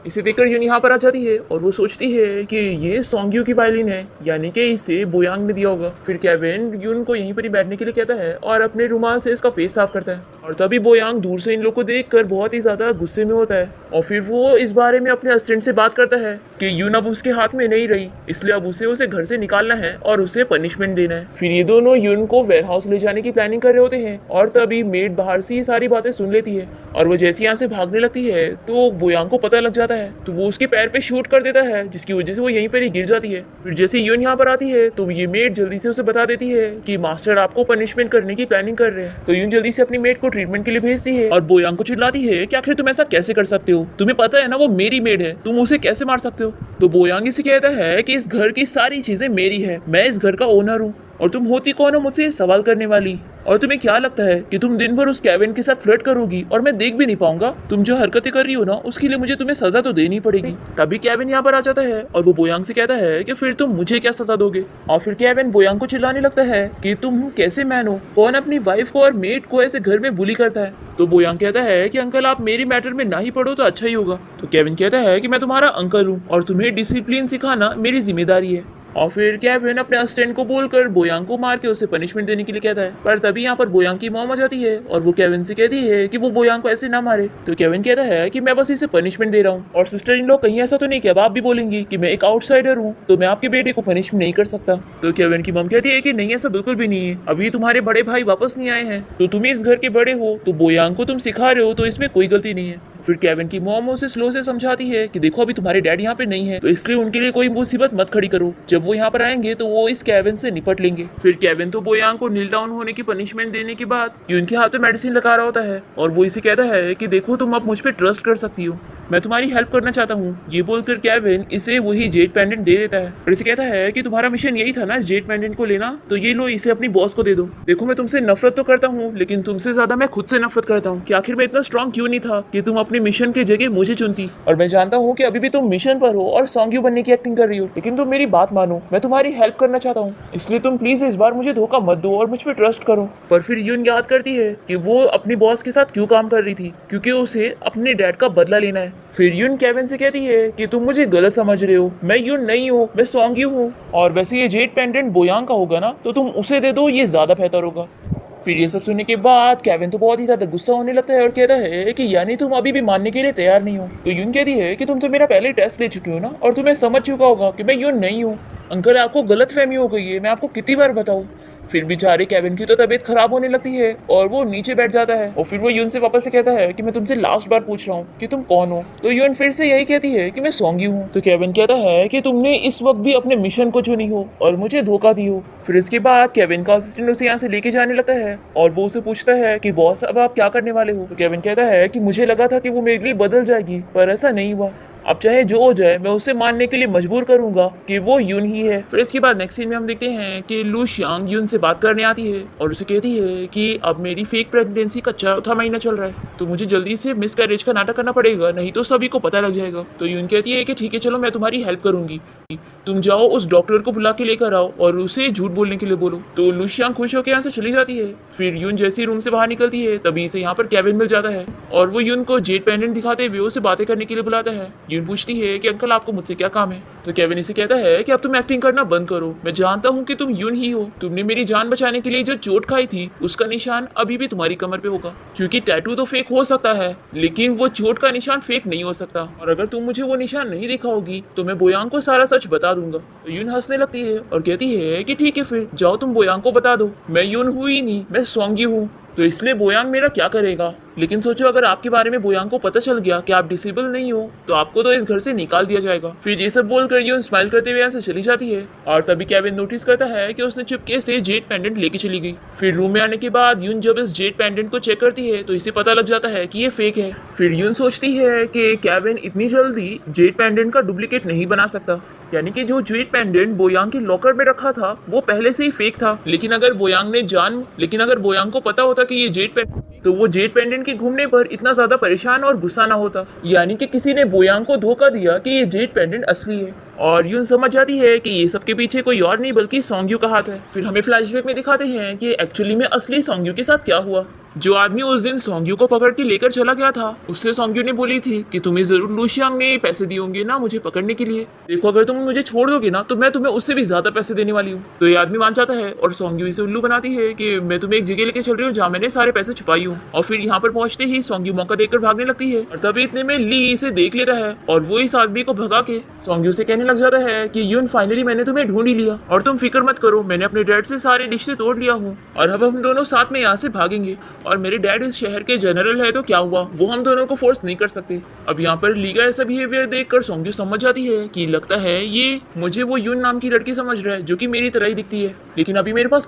इसे देखकर यून यहाँ पर आ जाती है और वो सोचती है कि ये सोंग्यू की वायलिन है, यानी कि इसे बोयांग ने दिया होगा। फिर केविन यून को यहीं पर ही बैठने के लिए कहता है और अपने रुमाल से इसका फेस साफ करता है। और तभी बोयांग दूर से इन लोग को देखकर बहुत ही ज्यादा गुस्से में होता है और फिर वो इस बारे में अपने असिस्टेंट से बात करता है कि यून अब उसके हाथ में नहीं रही, इसलिए अब उसे घर से निकालना है और उसे पनिशमेंट देना है। फिर ये दोनों यून को वेयर हाउस ले जाने की प्लानिंग कर रहे होते हैं और तभी मेड बाहर से ये सारी बातें सुन लेती है और वो जैसे यहाँ से भागने लगती है तो बोयांग को पता लग जाता है, तो वो उसके पैर पे शूट कर देता है जिसकी वजह से वो यहीं पर ही गिर जाती है। फिर जैसे यून यहाँ पर आती है तो ये मेड जल्दी से उसे बता देती है कि मास्टर आपको पनिशमेंट करने की प्लानिंग कर रहे हैं। तो यून जल्दी से अपनी मेड को ट्रीटमेंट के लिए भेजती है और बोयांग को चिल्लाती है कि आखिर तुम ऐसा कैसे कर सकते हो, तुम्हें पता है ना वो मेरी मेड है, तुम उसे कैसे मार सकते हो। तो बोयांग इसे कहता है कि इस घर की सारी चीजें मेरी है, मैं इस घर का ओनर हूँ और तुम होती कौन हो मुझसे सवाल करने वाली, और तुम्हें क्या लगता है कि तुम दिन भर उस केविन के साथ फ्लर्ट करोगी और मैं देख भी नहीं पाऊंगा। तुम जो हरकतें कर रही हो ना उसके लिए मुझे तुम्हें सजा तो देनी पड़ेगी। तभी केविन यहाँ पर आ जाता है और वो बोयांग से कहता है कि फिर तुम मुझे क्या सजा दोगे। और फिर केविन बोयांग को चिल्लाने लगता है कि तुम कैसे मैन हो, कौन अपनी वाइफ को और मेड को ऐसे घर में बुली करता है। तो बोयांग कहता है कि अंकल आप मेरी मैटर में ना ही पढ़ो तो अच्छा ही होगा। तो केविन कहता है कि मैं तुम्हारा अंकल हूँ और तुम्हें डिसिप्लिन सिखाना मेरी जिम्मेदारी है। और फिर केविन अपने असिस्टेंट को बोलकर बोयांग को मार के उसे पनिशमेंट देने के लिए कहता है, पर तभी यहाँ पर बोयांग की मॉम आ जाती है और वो केविन से कहती है कि वो बोयांग को ऐसे ना मारे। तो केविन कहता है कि मैं बस इसे पनिशमेंट दे रहा हूँ और सिस्टर इन लोग कहीं ऐसा तो नहीं कि अब आप भी बोलेंगी कि मैं एक आउटसाइडर हूँ तो मैं आपके बेटे को पनिशमेंट नहीं कर सकता। तो केविन की मॉम कहती है कि नहीं ऐसा बिल्कुल भी नहीं है, अभी तुम्हारे बड़े भाई वापस नहीं आए हैं तो तुम इस घर के बड़े हो, तो बोयांग को तुम सिखा रहे हो तो इसमें कोई गलती नहीं है। फिर केविन की मॉम उसे स्लो से समझाती है कि देखो अभी तुम्हारे डैड यहाँ पे नहीं है तो इसलिए उनके लिए कोई मुसीबत मत खड़ी करो, जब वो यहाँ पर आएंगे तो वो इस केविन से निपट लेंगे। फिर केविन तो बोयांग को नील डाउन होने की पनिशमेंट देने के बाद उनके हाथ में मेडिसिन लगा रहा होता है और वो इसे कहता है कि देखो तुम अब मुझ पर ट्रस्ट कर सकती हो, मैं तुम्हारी हेल्प करना चाहता हूँ। ये बोलकर केविन इसे वही जेड पेंडेंट दे देता है और इसे कहता है कि तुम्हारा मिशन यही था ना इस जेड पेंडेंट को लेना, तो ये लो इसे अपनी बॉस को दे दो। देखो मैं तुमसे नफरत तो करता हूँ लेकिन तुमसे ज्यादा मैं खुद से नफरत करता हूँ कि आखिर मैं इतना स्ट्रॉन्ग क्यों नहीं था कि तुम अपने मिशन की जगह मुझे चुनती। और मैं जानता हूँ कि अभी भी तुम मिशन पर हो और सॉन्ग बनने की एक्टिंग कर रही हो, लेकिन तुम मेरी बात मानो, मैं तुम्हारी हेल्प करना चाहता हूँ, इसलिए तुम प्लीज इस बार मुझे धोखा मत दो और मुझ पर ट्रस्ट करो। पर फिर यून याद करती है कि वो अपनी बॉस के साथ क्यों काम कर रही थी, क्योंकि उसे अपने डैड का बदला लेना है। फिर यून केविन से कहती है कि तुम मुझे गलत समझ रहे हो, मैं यून नहीं हूँ, मैं सॉन्ग हूँ, और वैसे ये जेड पेंडेंट बोयांग का होगा ना तो तुम उसे दे दो, ये ज्यादा बेहतर होगा। फिर ये सब सुनने के बाद केविन तो बहुत ही ज्यादा गुस्सा होने लगता है और कहता है कि यानी तुम अभी भी मानने के लिए तैयार नहीं हो। तो यून कहती है कि तुम तो मेरा पहले टेस्ट ले चुके हो ना और तुम्हें समझ चुका होगा कि मैं यून नहीं हूँ। अंकल आपको गलत फहमी हो गई है, मैं आपको कितनी बार बताऊँ। फिर बेचारे केविन की तो तबीयत खराब होने लगती है और वो नीचे बैठ जाता है और फिर वो यून से वापस से कहता है कि मैं तुमसे लास्ट बार पूछ रहा हूँ कि तुम कौन हो। तो यून फिर से यही कहती है कि मैं सॉन्गी हूँ। तो केविन कहता है कि तुमने इस वक्त भी अपने मिशन को चुनी हो और मुझे धोखा दी हो। फिर इसके बाद केविन का असिस्टेंट उसे यहाँ से लेके जाने लगता है और वो उसे पूछता है कि बॉस अब आप क्या करने वाले हो। तो केविन कहता है कि मुझे लगा था कि वो मेरे लिए बदल जाएगी पर ऐसा नहीं हुआ, अब चाहे जो हो जाए मैं उसे मानने के लिए मजबूर करूंगा कि वो यून ही है। फिर इसके बाद नेक्स्ट सीन में हम देखते हैं कि लू शियांग यून से बात करने आती है और उसे कहती है कि अब मेरी फेक प्रेगनेंसी का 4था महीना चल रहा है तो मुझे जल्दी से मिसकैरेज का नाटक करना पड़ेगा, नहीं तो सभी को पता लग जाएगा। तो यून कहती है कि ठीक है चलो मैं तुम्हारी हेल्प करूंगी, तुम जाओ उस डॉक्टर को बुला के लेकर आओ और उसे झूठ बोलने के लिए बोलो। तो लू शियांग खुश होकर यहाँ से चली जाती है। फिर यून जैसे ही रूम से बाहर निकलती है तभी इसे यहाँ पर केविन मिल जाता है और वो यून को जेड पेंडेंट दिखाते हुए उसे बातें करने के लिए बुलाता है। यून पूछती है कि अंकल आपको मुझसे क्या काम है। तो केविन इसे कहता है कि अब तुम एक्टिंग करना बंद करो, मैं जानता हूँ कि तुम यून ही हो, तुमने मेरी जान बचाने के लिए जो चोट खाई थी उसका निशान अभी भी तुम्हारी कमर पे होगा, क्योंकि टैटू तो फेक हो सकता है लेकिन वो चोट का निशान फेक नहीं हो सकता, और अगर तुम मुझे वो निशान नहीं दिखाओगी तो मैं बोयांग को सारा सच बता दूंगा। तो यून हंसने लगती है और कहती है कि ठीक है फिर जाओ तुम बोयांग को बता दो, मैं यून हूँ ही नहीं, मैं सॉन्गी हूँ, तो इसलिए बोयांग मेरा क्या करेगा। लेकिन सोचो अगर आपके बारे में बोयांग को पता चल गया कि आप डिसेबल नहीं हो तो आपको तो इस घर से निकाल दिया जाएगा। फिर ये सब बोलकर यून स्माइल करते हुए यहाँ से चली जाती है और तभी केविन नोटिस करता है कि उसने चुपके से जेड पेंडेंट लेके चली गई। फिर रूम में आने के बाद यून जब इस जेड पेंडेंट को चेक करती है तो इसे पता लग जाता है कि ये फेक है। फिर यून सोचती है कि केविन इतनी जल्दी जेड पेंडेंट का डुप्लीकेट नहीं बना सकता, यानी कि जो जेड पेंडेंट बोयांग के लॉकर में रखा था वो पहले से ही फेक था। लेकिन अगर बोयांग को पता होता कि ये जेड पेंडेंट, तो वो जेड पेंडेंट के घूमने पर इतना ज्यादा परेशान और गुस्सा ना होता, यानी कि किसी ने बोयांग को धोखा दिया कि ये जेड पेंडेंट असली है। और यून समझ जाती है कि ये सब के पीछे कोई और नहीं बल्कि सॉन्ग्यू का हाथ है। फिर हमें फ्लैशबैक में दिखाते हैं कि एक्चुअली में असली सॉन्ग्यू के साथ क्या हुआ। जो आदमी उस दिन सोंग्यू को पकड़ के लेकर चला गया था, उससे सोंग्यू ने बोली थी कि तुम्हें जरूर लूशियांग ने पैसे दिए होंगे ना मुझे पकड़ने के लिए। देखो अगर तुम मुझे छोड़ दोगे ना तो मैं तुम्हें उससे भी ज्यादा पैसे देने वाली हूँ। तो ये आदमी मान जाता है और सोंग्यू इसे उल्लू बनाती है कि मैं तुम्हें एक जगह लेके चल रही हूँ जहाँ मैंने सारे पैसे छुपाई हूँ। और फिर यहाँ पर पहुंचते ही सोंग्यू मौका देखकर भागने लगती है और तभी इतने में ली इसे देख लेता है और वो इस आदमी को भगा के सोंग्यू से कहने लग जाता है कि यून फाइनली मैंने तुम्हें ढूंढ ही लिया और तुम फिक्र मत करो, मैंने अपने डैड से सारे रिश्ते तोड़ लिया हूँ और अब हम दोनों साथ में यहाँ से भागेंगे। और मेरे डैड इस शहर के जनरल है तो क्या हुआ, वो हम दोनों को फोर्स नहीं कर सकते। अब यहाँ पर ली का ऐसा बिहेवियर देखकर सोंग्यू समझ जाती है कि लगता है ये मुझे वो यून नाम की लड़की समझ रहा है जो कि मेरी तरह ही दिखती है, लेकिन अभी मेरे पास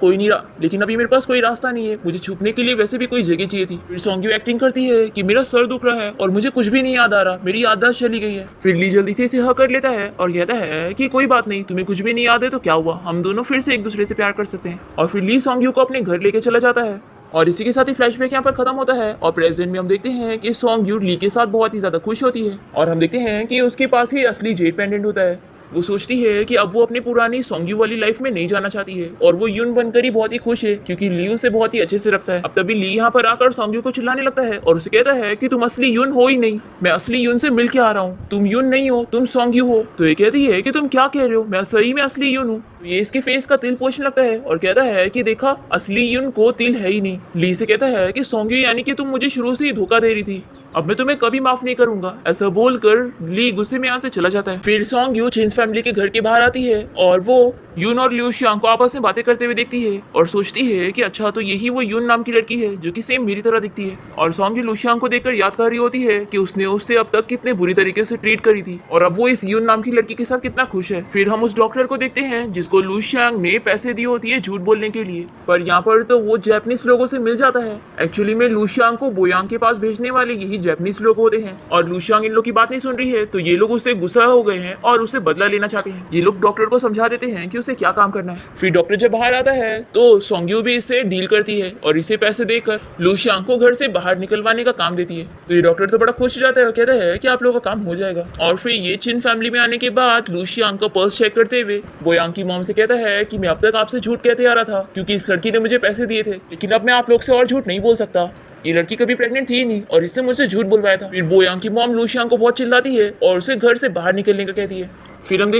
कोई रास्ता नहीं है, मुझे छुपने के लिए वैसे भी कोई जगह चाहिए थी। फिर सोंग्यू एक्टिंग करती है कि मेरा सर दुख रहा है और मुझे कुछ भी नहीं याद आ रहा, मेरी याददाश्त चली गई है। फिर ली जल्दी से इसे हाँ कर लेता है और कहता है कि कोई बात नहीं, तुम्हें कुछ भी नहीं याद है तो क्या हुआ, हम दोनों फिर से एक दूसरे से प्यार कर सकते हैं। और फिर ली सोंग्यू को अपने घर लेके चला जाता है और इसी के साथ ही फ्लैशबैक यहाँ पर खत्म होता है और प्रेजेंट में हम देखते हैं कि सोंग्यू ली के साथ बहुत ही ज्यादा खुश होती है और हम देखते हैं कि उसके पास ही असली जेड पेंडेंट होता है। वो सोचती है कि अब वो अपनी पुरानी सोंग्यू वाली लाइफ में नहीं जाना चाहती है और वो यून बनकर ही बहुत ही खुश है क्योंकि ली उसे बहुत ही अच्छे से रखता है। अब तभी ली यहाँ पर आकर सोंग्यू को चिल्लाने लगता है और उसे कहता है कि तुम असली यून हो ही नहीं, मैं असली यून से मिल के आ रहा हूँ, तुम यून नहीं हो, तुम सोंग्यू हो। तो ये कहती है कि तुम क्या कह रहे हो, मैं सही में असली यून हूँ। ये इसके फेस का तिल पोछने लगता है और कहता है कि देखा असली यून को तिल है ही नहीं। ली से कहता है कि सोंग्यू यानी कि तुम मुझे शुरू से ही धोखा दे रही थी, अब मैं तुम्हें कभी माफ नहीं करूंगा। ऐसा बोलकर ली गुस्से में यहाँ से चला जाता है। फिर सोंग्यू चिन फैमिली के घर के बाहर आती है और वो यून और ल्यूशियांग को आपस में बातें करते हुए देखती है और सोचती है कि अच्छा तो यही वो यून नाम की लड़की है जो कि सेम मेरी तरह दिखती है। और सोंग्यू ल्यूशियांग को देखकर याद कर रही होती है कि उसने उससे अब तक कितने बुरी तरीके से ट्रीट करी थी और अब वो इस यून नाम की लड़की के साथ कितना खुश है। फिर हम उस डॉक्टर को देखते हैं जिसको ल्यूशियांग ने पैसे दिए होती है झूठ बोलने के लिए, पर यहाँ पर तो वो जापानीज लोगों से मिल जाता है। एक्चुअली में ल्यूशियांग को बोयांग के पास भेजने वाले यही जापानीज लोग होते हैं और ल्यूशियांग इन लोग की बात नहीं सुन रही है तो ये लोग उससे गुस्सा हो गए हैं और उससे बदला लेना चाहते हैं। ये लोग डॉक्टर को समझा देते हैं कि उसे क्या काम करना है। फिर डॉक्टर जब बाहर आता है तो सोंग्यू भी इससे डील करती है और इसे पैसे देकर ल्यूशियांग को घर से बाहर निकलवाने का काम देती है। तो ये डॉक्टर तो बड़ा खुश हो जाता है और कहता है कि आप लोगों का काम हो जाएगा। और फिर ये चिन फैमिली में आने के बाद ल्यूशियांग का पर्स चेक करते हुए बोयांग की मॉम से कहता है कि मैं अब तक आपसे झूठ कहते आ रहा था क्योंकि इस लड़की ने मुझे पैसे दिए थे, लेकिन अब मैं आप लोग से और झूठ नहीं बोल सकता, ये लड़की कभी प्रेग्नेंट थी ही नहीं और इसने मुझसे झूठ बुलवाया था। फिर बोयांग की मॉम ल्यूशियांग को बहुत चिल्लाती है और उसे घर से बाहर निकलने का कहती है। फिर हम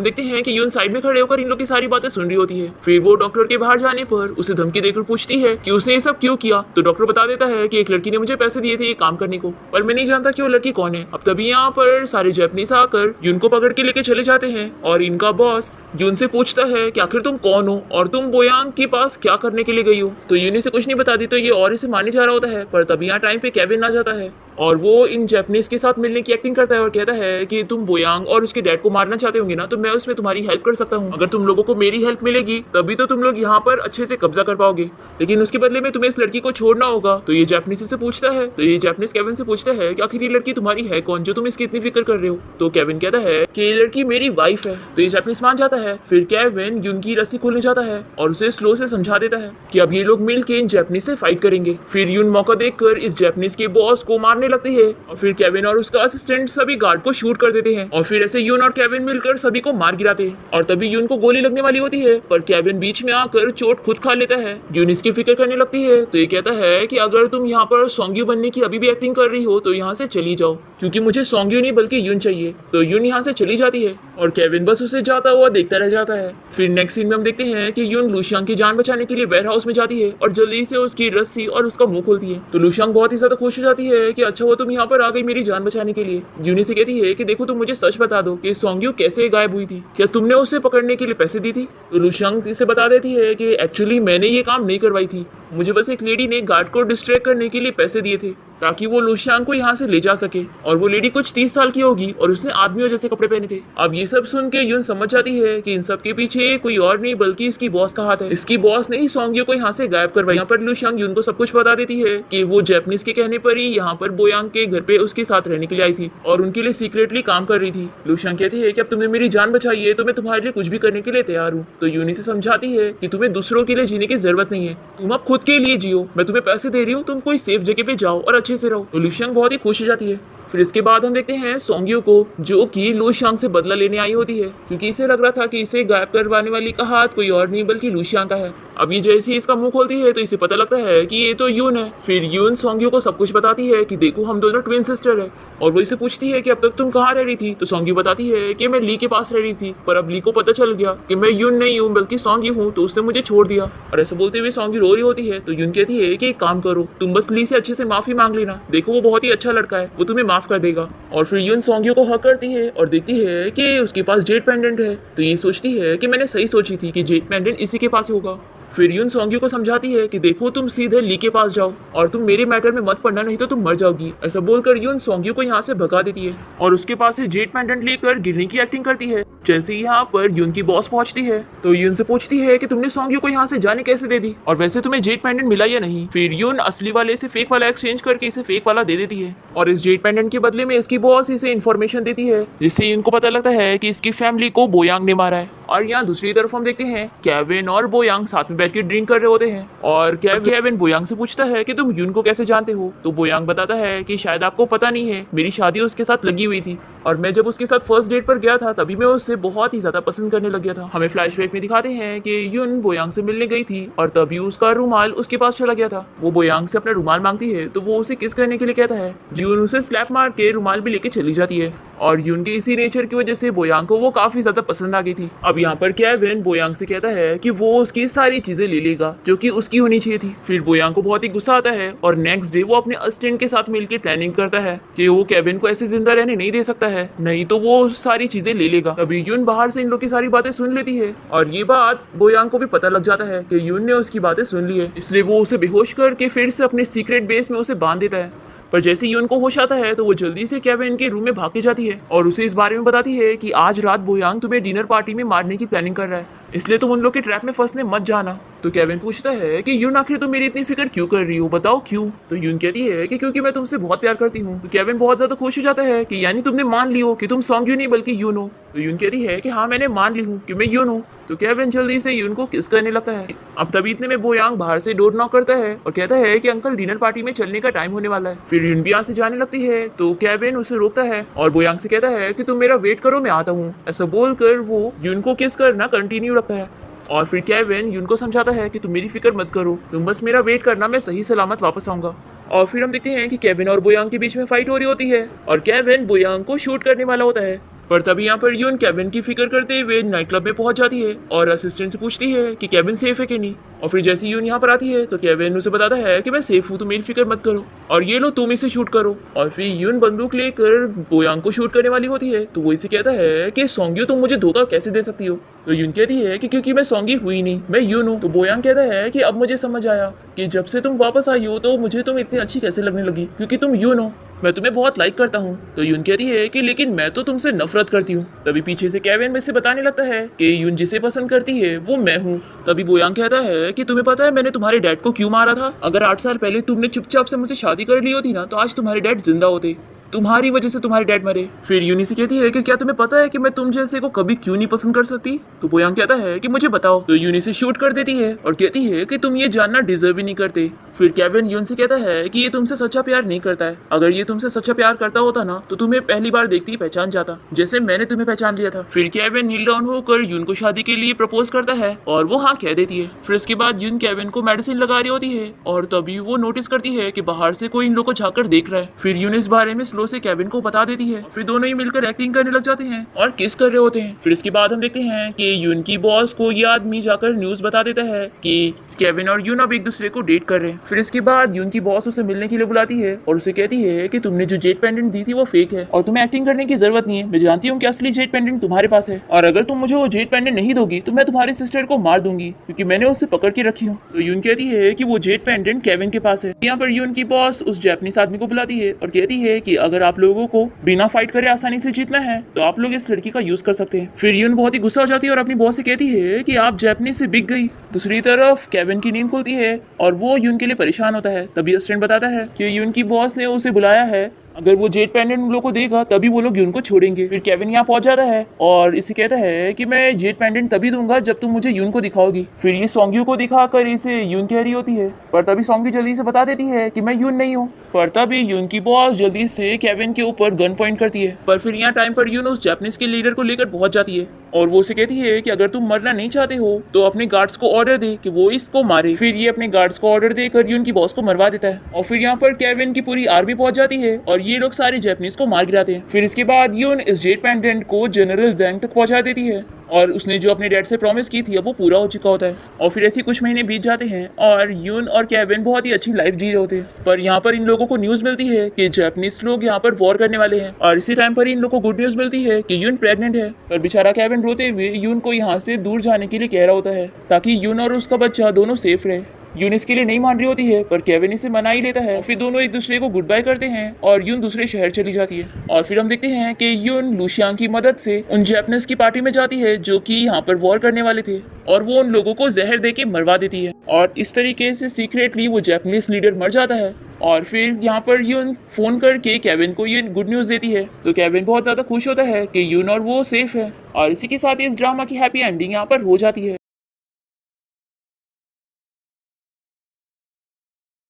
देखते हैं कि यून साइड में खड़े होकर इन लोग की सारी बातें सुन रही होती है। फिर वो डॉक्टर के बाहर जाने पर उसे धमकी देकर पूछती है कि उसने ये सब क्यों किया। तो डॉक्टर बता देता है कि एक लड़की ने मुझे पैसे दिए थे ये काम करने को, पर मैं नहीं जानता कि वो लड़की कौन है। अब तभी यहाँ पर सारे जापानीज आकर यून को पकड़ के लेके चले जाते हैं और इनका बॉस यून से पूछता है कि आखिर तुम कौन हो और तुम बोयांग के पास क्या करने के लिए गई हो। तो यून इसे कुछ नहीं बताती तो ये और इसे मारने जा रहा होता है, पर तभी यहाँ टाइम पे केविन आ जाता है और वो इन जापानीज के साथ मिलने की एक्टिंग करता है और कहता है कि तुम बोयांग और उसके डैड को मारना चाहते होंगे ना, तो मैं उसमें तुम्हारी हेल्प कर सकता हूँ। अगर तुम लोगों को मेरी हेल्प मिलेगी तभी तो तुम लोग यहाँ पर अच्छे से कब्जा कर पाओगे, लेकिन उसके बदले में तुम्हें इस लड़की को छोड़ना होगा। तो ये जापानीज से पूछता है ये केविन से पूछता है कि आखिर ये लड़की तुम्हारी है कौन जो तुम इसकी इतनी फिक्र कर रहे हो। तो केविन कहता है कि ये लड़की मेरी वाइफ है। तो ये जापानीज मान जाता है। फिर केविन यून की रस्सी खोलने जाता है और उसे स्लो से समझा देता है कि अब ये लोग मिल के इन जापानीज से फाइट करेंगे। फिर यून मौका देखकर इस जापानीज के बॉस को मारने लगती है और फिर केविन और उसका असिस्टेंट सभी गार्ड को शूट कर देते हैं और फिर ऐसे यून और केविन मिलकर सभी को मार गिराते हैं। और तभी यून को गोली लगने वाली होती है पर केविन बीच में आकर चोट खुद खा लेता है। यून इसकी फिक्र करने लगती है तो ये कहता है कि अगर तुम यहाँ पर सोंग्यू बनने की अभी भी एक्टिंग कर रही हो तो यहाँ से चली जाओ, क्योंकि मुझे सोंग्यू नहीं बल्कि यून चाहिए। तो यून यहाँ से चली जाती है और केविन बस उसे जाता हुआ देखता रह जाता है। फिर नेक्स्ट सीन में हम देखते हैं कि यून लूशियांग की जान बचाने के लिए वेयर हाउस में जाती है और जल्दी से उसकी रस्सी और उसका मुंह खोलती है। तो लूशियांग बहुत ही ज्यादा खुश हो जाती है कि अच्छा वो तुम यहाँ पर आ गई मेरी जान बचाने के लिए। यून से कहती है कि देखो तुम मुझे सच बता दो कि सोंग्यू कैसे गायब हुई थी, क्या तुमने उसे पकड़ने के लिए पैसे दी थी। तो लूशियांग इसे बता देती है कि एक्चुअली मैंने ये काम नहीं करवाई थी, मुझे बस एक लेडी ने गार्ड को डिस्ट्रैक्ट करने के लिए पैसे दिए थे ताकि वो लूशियांग को यहाँ से ले जा सके। और वो लेडी कुछ 30 साल की होगी और उसने आदमियों जैसे कपड़े पहने थे। अब ये सब सुन के यून समझ जाती है कि इन सब के पीछे कोई और नहीं बल्कि इसकी बॉस का हाथ है। इसकी बॉस ने ही सोंग्यू को यहाँ से गायब करवाया। यहाँ पर लूशियांग यून को सब कुछ बता देती है कि वो जापानीज के कहने पर ही यहाँ पर बोयांग के घर पे उसके साथ रहने के लिए आई थी और उनके लिए सीक्रेटली काम कर रही थी। लूशियांग कहती है कि अब तुमने मेरी जान बचाई है तो मैं तुम्हारे लिए कुछ भी करने के लिए तैयार हूँ। तो यून से समझाती है कि तुम्हें दूसरों के लिए जीने की जरूरत नहीं है, तुम अब खुद के लिए जियो, मैं तुम्हें पैसे दे रही हूँ, तुम कोई सेफ जगह पे जाओ और अच्छे से रहो। तो लूशियांग बहुत ही खुश हो जाती है। फिर इसके बाद हम देखते हैं सोंग्यू को, जो कि लूशियांग से बदला लेने आई होती है, क्योंकि इसे लग रहा था कि इसे गायब करवाने वाली का हाथ कोई और नहीं बल्कि लूशियांग का है। अब ये जैसे ही इसका मुंह खोलती है तो इसे पता लगता है कि ये तो यून है। फिर यून सोंग्यू को सब कुछ बताती है कि देखो हम दोनों ट्विन सिस्टर है, और वो इसे पूछती है कि अब तक तुम कहाँ रह रही थी। तो सोंग्यू बताती है कि मैं ली के पास रह रही थी, पर अब ली को पता चल गया कि मैं यून नहीं हूँ बल्कि सोंग्यू हूँ, तो उसने मुझे छोड़ दिया। और ऐसा बोलते हुए सोंग्यू रो रही होती है। तो यून कहती है कि एक काम करो, तुम बस ली से अच्छे से माफी मांग लेना, देखो वो बहुत ही अच्छा लड़का है, वो तुम्हें माफ कर देगा। और फिर यून सोंग्यू को हक करती है और देखती है कि उसके पास जेड पेंडेंट है। तो ये सोचती है कि मैंने सही सोची थी कि जेड पेंडेंट इसी के पास होगा। फिर यून सोंग्यू को समझाती है कि देखो तुम सीधे ली के पास जाओ और तुम मेरे मैटर में मत पड़ना, नहीं तो तुम मर जाओगी। ऐसा बोलकर यून सोंग्यू को यहाँ से भगा देती है और उसके पास से जेड पेंडेंट लेकर गिरने की एक्टिंग करती है। जैसे ही यहाँ पर यून की बॉस पहुंचती है तो यून से पूछती है कि तुमने सोंग्यू को यहाँ से जाने कैसे दे दी, और वैसे तुम्हें जेड पेंडेंट मिला या नहीं। फिर यून असली वाले से फेक वाला एक्सचेंज करके इसे फेक वाला दे देती है, और इस जेड पेंडेंट के बदले में इसकी बॉस इसे इन्फॉर्मेशन देती है, जिससे यून को पता लगता है कि इसकी फैमिली को बोयांग ने मारा है। और यहाँ दूसरी तरफ हम देखते हैं केविन और बोयांग साथ में बैठ के ड्रिंक कर रहे होते हैं, और केविन बोयांग से पूछता है कि तुम यून को कैसे जानते हो। तो बोयांग बताता है कि शायद आपको पता नहीं है, मेरी शादी उसके साथ लगी हुई थी, और मैं जब उसके साथ फर्स्ट डेट पर गया था तभी मैं उससे बहुत ही ज्यादा पसंद करने लग गया था। हमें फ्लैशबैक में दिखाते हैं कि यून बोयांग से मिलने गई थी और तभी उसका रुमाल उसके पास चला गया था। वो बोयांग से अपना रुमाल मांगती है तो वो उसे किस करने के लिए कहता है। यून उसे स्लैप मार के रुमाल भी लेके चली जाती है, और यून के इसी नेचर की वजह से बोयांग को वो काफी ज्यादा पसंद आ गई थी। अब यहाँ पर केविन बोयांग से कहता है कि वो उसकी सारी चीजें ले लेगा जो कि उसकी होनी चाहिए थी। फिर बोयांग को बहुत ही गुस्सा आता है और नेक्स्ट डे वो अपने असिस्टेंट के साथ मिलकर प्लानिंग करता है कि वो केविन को ऐसे जिंदा रहने नहीं दे सकता है, नहीं तो वो सारी चीजें ले लेगा। तभी यून बाहर से इन लोग की सारी बातें सुन लेती है, और ये बात बोयांग को भी पता लग जाता है कि यून ने उसकी बातें सुन ली है, इसलिए वो उसे बेहोश करके फिर से अपने सीक्रेट बेस में उसे बांध देता है। पर जैसे ही उनको होश आता है तो वो जल्दी से केविन के रूम में भाग के जाती है और उसे इस बारे में बताती है कि आज रात बोयांग तुम्हें डिनर पार्टी में मारने की प्लानिंग कर रहा है, इसलिए तुम उन लोग के ट्रैप में फंसने मत जाना। तो केविन पूछता है कि यून आखिर तुम मेरी इतनी फिक्र क्यों कर रही हो, बताओ क्यों। तो यून कहती है कि क्योंकि मैं तुमसे बहुत प्यार करती हूँ। तो केविन बहुत ज्यादा खुश हो जाता है कि यानी तुमने मान ली हो कि तुम सोंग्यू नहीं बल्कि यून हो। तो यून कहती है कि हाँ मैंने मान ली हूँ कि मैं यून हूँ। तो केविन जल्दी से यून को किस करने लगता है। अब तभी इतने में बोयांग बाहर से डोर नॉक करता है और कहता है कि अंकल डिनर पार्टी में चलने का टाइम होने वाला है। फिर यून भी यहाँ से जाने लगती है तो केविन उसे रोकता है और बोयांग से कहता है कि तुम मेरा वेट करो, मैं आता हूँ। ऐसा बोलकर वो यून को किस करना कंटिन्यू रखता है, और फिर केविन यून को समझाता है कि तुम मेरी फिक्र मत करो, तुम बस मेरा वेट करना, मैं सही सलामत वापस आऊंगा। और फिर हम देखते हैं कि केविन और बोयांग के बीच में फाइट हो रही होती है और केविन बोयांग को शूट करने वाला होता है। पर तभी यहाँ पर यून केविन की फिक्र करते हुए नाइट क्लब में पहुंच जाती है और असिस्टेंट से पूछती है कि केविन सेफ है कि नहीं। और फिर जैसे यून यहाँ पर आती है तो केविन उसे बताता है कि मैं सेफ हूँ, तो मेरी फिक्र मत करो, और ये लो तुम इसे शूट करो। और फिर यून बंदूक लेकर बोयांग को शूट करने वाली होती है तो वो इसे कहता है कि सोंग्यू तुम मुझे धोखा कैसे दे सकती हो। तो यून कहती है कि क्योंकि मैं सोंगी हुई नहीं, मैं यून हूँ। तो बोयांग कहता है कि अब मुझे समझ आया कि जब से तुम वापस आई हो तो मुझे तुम इतनी अच्छी कैसे लगने लगी, क्योंकि तुम यून हो, मैं तुम्हें बहुत लाइक करता हूँ। तो यून कहती है कि लेकिन मैं तो तुमसे नफरत करती हूँ। तभी पीछे से केविन में से बताने लगता है कि यून जिसे पसंद करती है वो मैं हूँ। तभी बोयांग कहता है कि तुम्हें पता है मैंने तुम्हारे डैड को क्यों मारा था, अगर 8 साल पहले तुमने चुपचाप से मुझसे शादी कर ली होती ना तो आज तुम्हारे डैड जिंदा होते, तुम्हारी वजह से तुम्हारे डैड मरे। फिर यूनी से कहती है कि क्या तुम्हें पता है कि मैं तुम जैसे को कभी क्यों नहीं पसंद कर सकती। तो बोयांग कहता है कि मुझे बताओ। तो यूनी से शूट कर देती है और कहती है कि तुम ये जानना डिजर्व ही नहीं करते। फिर केविन यून से कहता है कि ये तुमसे सच्चा प्यार नहीं करता है, अगर ये तुमसे सच्चा प्यार करता होता ना तो तुम्हें पहली बार देखते ही पहचान जाता, जैसे मैंने तुम्हें पहचान लिया था। फिर केविन नील डाउन होकर यून को शादी के लिए प्रपोज करता है और वो हाँ कह देती है। फिर इसके बाद यून केविन को मेडिसिन लगा रही होती है और तभी वो नोटिस करती है कि बाहर से कोई इन लोग को झांककर देख रहा है। फिर यून इस बारे में स्लो से केविन को बता देती है, फिर दोनों ही मिलकर एक्टिंग करने लग जाते हैं और किस कर रहे होते हैं। फिर इसके बाद हम देखते हैं कि यून की बॉस को ये आदमी जाकर न्यूज बता देता है कि केविन और यून अब एक दूसरे को डेट कर रहे हैं। फिर इसके बाद यून की बॉस उसे मिलने के लिए बुलाती है और उसे कहती है कि तुमने जो जेट पेंडेंट दी थी वो फेक है और तुम्हें एक्टिंग करने की जरूरत नहीं है, मैं जानती हूँ कि असली जेट पेंडेंट तुम्हारे पास है, और अगर तुम मुझे वो जेट पेंडेंट नहीं दोगी तो मैं तुम्हारी सिस्टर को मार दूंगी क्योंकि मैंने उसे पकड़ के रखी हूँ। तो यून कहती है कि वो जेट पेंडेंट केविन के पास है। यहाँ पर यून की बॉस उस जापानीज आदमी को बुलाती है और कहती है कि अगर आप लोगों को बिना फाइट करे आसानी से जीतना है तो आप लोग इस लड़की का यूज कर सकते हैं। फिर यून बहुत ही गुस्सा हो जाती है और अपनी बॉस से कहती है कि आप जापानीज से बिक गई। दूसरी तरफ केविन की नींद खुलती है और वो यून के लिए परेशान होता है। तभी असिस्टेंट बताता है कि यून की बॉस ने उसे बुलाया है अगर वो जेट पेंडेंट उन लोगों को देगा तभी वो लोग यून को छोड़ेंगे। फिर केविन यहाँ पहुंच जाता है और इसे कहता है कि मैं जेट पेंडेंट तभी दूंगा जब तुम मुझे यून को दिखाओगी। फिर ये सोंग्यू को दिखाकर इसे यून कह रही होती है, पर तभी सोंग्यू जल्दी से बता देती है कि मैं यून नहीं हूँ। पर तभी यून की बॉस जल्दी से केविन के ऊपर गन पॉइंट करती है। पर फिर यहाँ टाइम पर यून उस जापानीज के लीडर को लेकर पहुंच जाती है और वो उसे कहती है कि अगर तुम मरना नहीं चाहते हो तो अपने गार्ड्स को ऑर्डर दे कि वो इसको मारे। फिर ये अपने गार्ड्स को ऑर्डर देकर यून की बॉस को मरवा देता है और फिर यहाँ पर केविन की पूरी आर्मी पहुंच जाती है और ये लोग सारे जापानीज को मार गिराते हैं। फिर इसके बाद यून इस जेट पेंडेंट को जनरल जैंग तक पहुंचा देती है और उसने जो अपने डैड से प्रॉमिस की थी अब वो पूरा हो चुका होता है। और फिर ऐसे कुछ महीने बीत जाते हैं और यून और केविन बहुत ही अच्छी लाइफ जी रहे होते हैं। पर यहाँ पर इन लोगों को न्यूज मिलती है कि जापानीज लोग यहाँ पर वॉर करने वाले हैं और इसी टाइम पर इन लोगों को गुड न्यूज मिलती है कि यून प्रेग्नेंट है। पर बेचारा केविन रोते हुए यून को यहाँ से दूर जाने के लिए कह रहा होता है ताकि यून और उसका बच्चा दोनों सेफ रहे। यून इसके लिए नहीं मान रही होती है पर केविन इसे मना ही लेता है। फिर दोनों एक दूसरे को गुड बाय करते हैं और यून दूसरे शहर चली जाती है। और फिर हम देखते हैं कि यून लुशियांग की मदद से उन जापानीज की पार्टी में जाती है जो कि यहाँ पर वॉर करने वाले थे और वो उन लोगों को जहर दे के मरवा देती है और इस तरीके से सीक्रेटली वो जापानीज लीडर मर जाता है। और फिर यहाँ पर यून फोन करके केविन को ये गुड न्यूज देती है तो केविन बहुत ज्यादा खुश होता है कि यून और वो सेफ है। और इसी के साथ इस ड्रामा की हैप्पी एंडिंग यहाँ पर हो जाती है।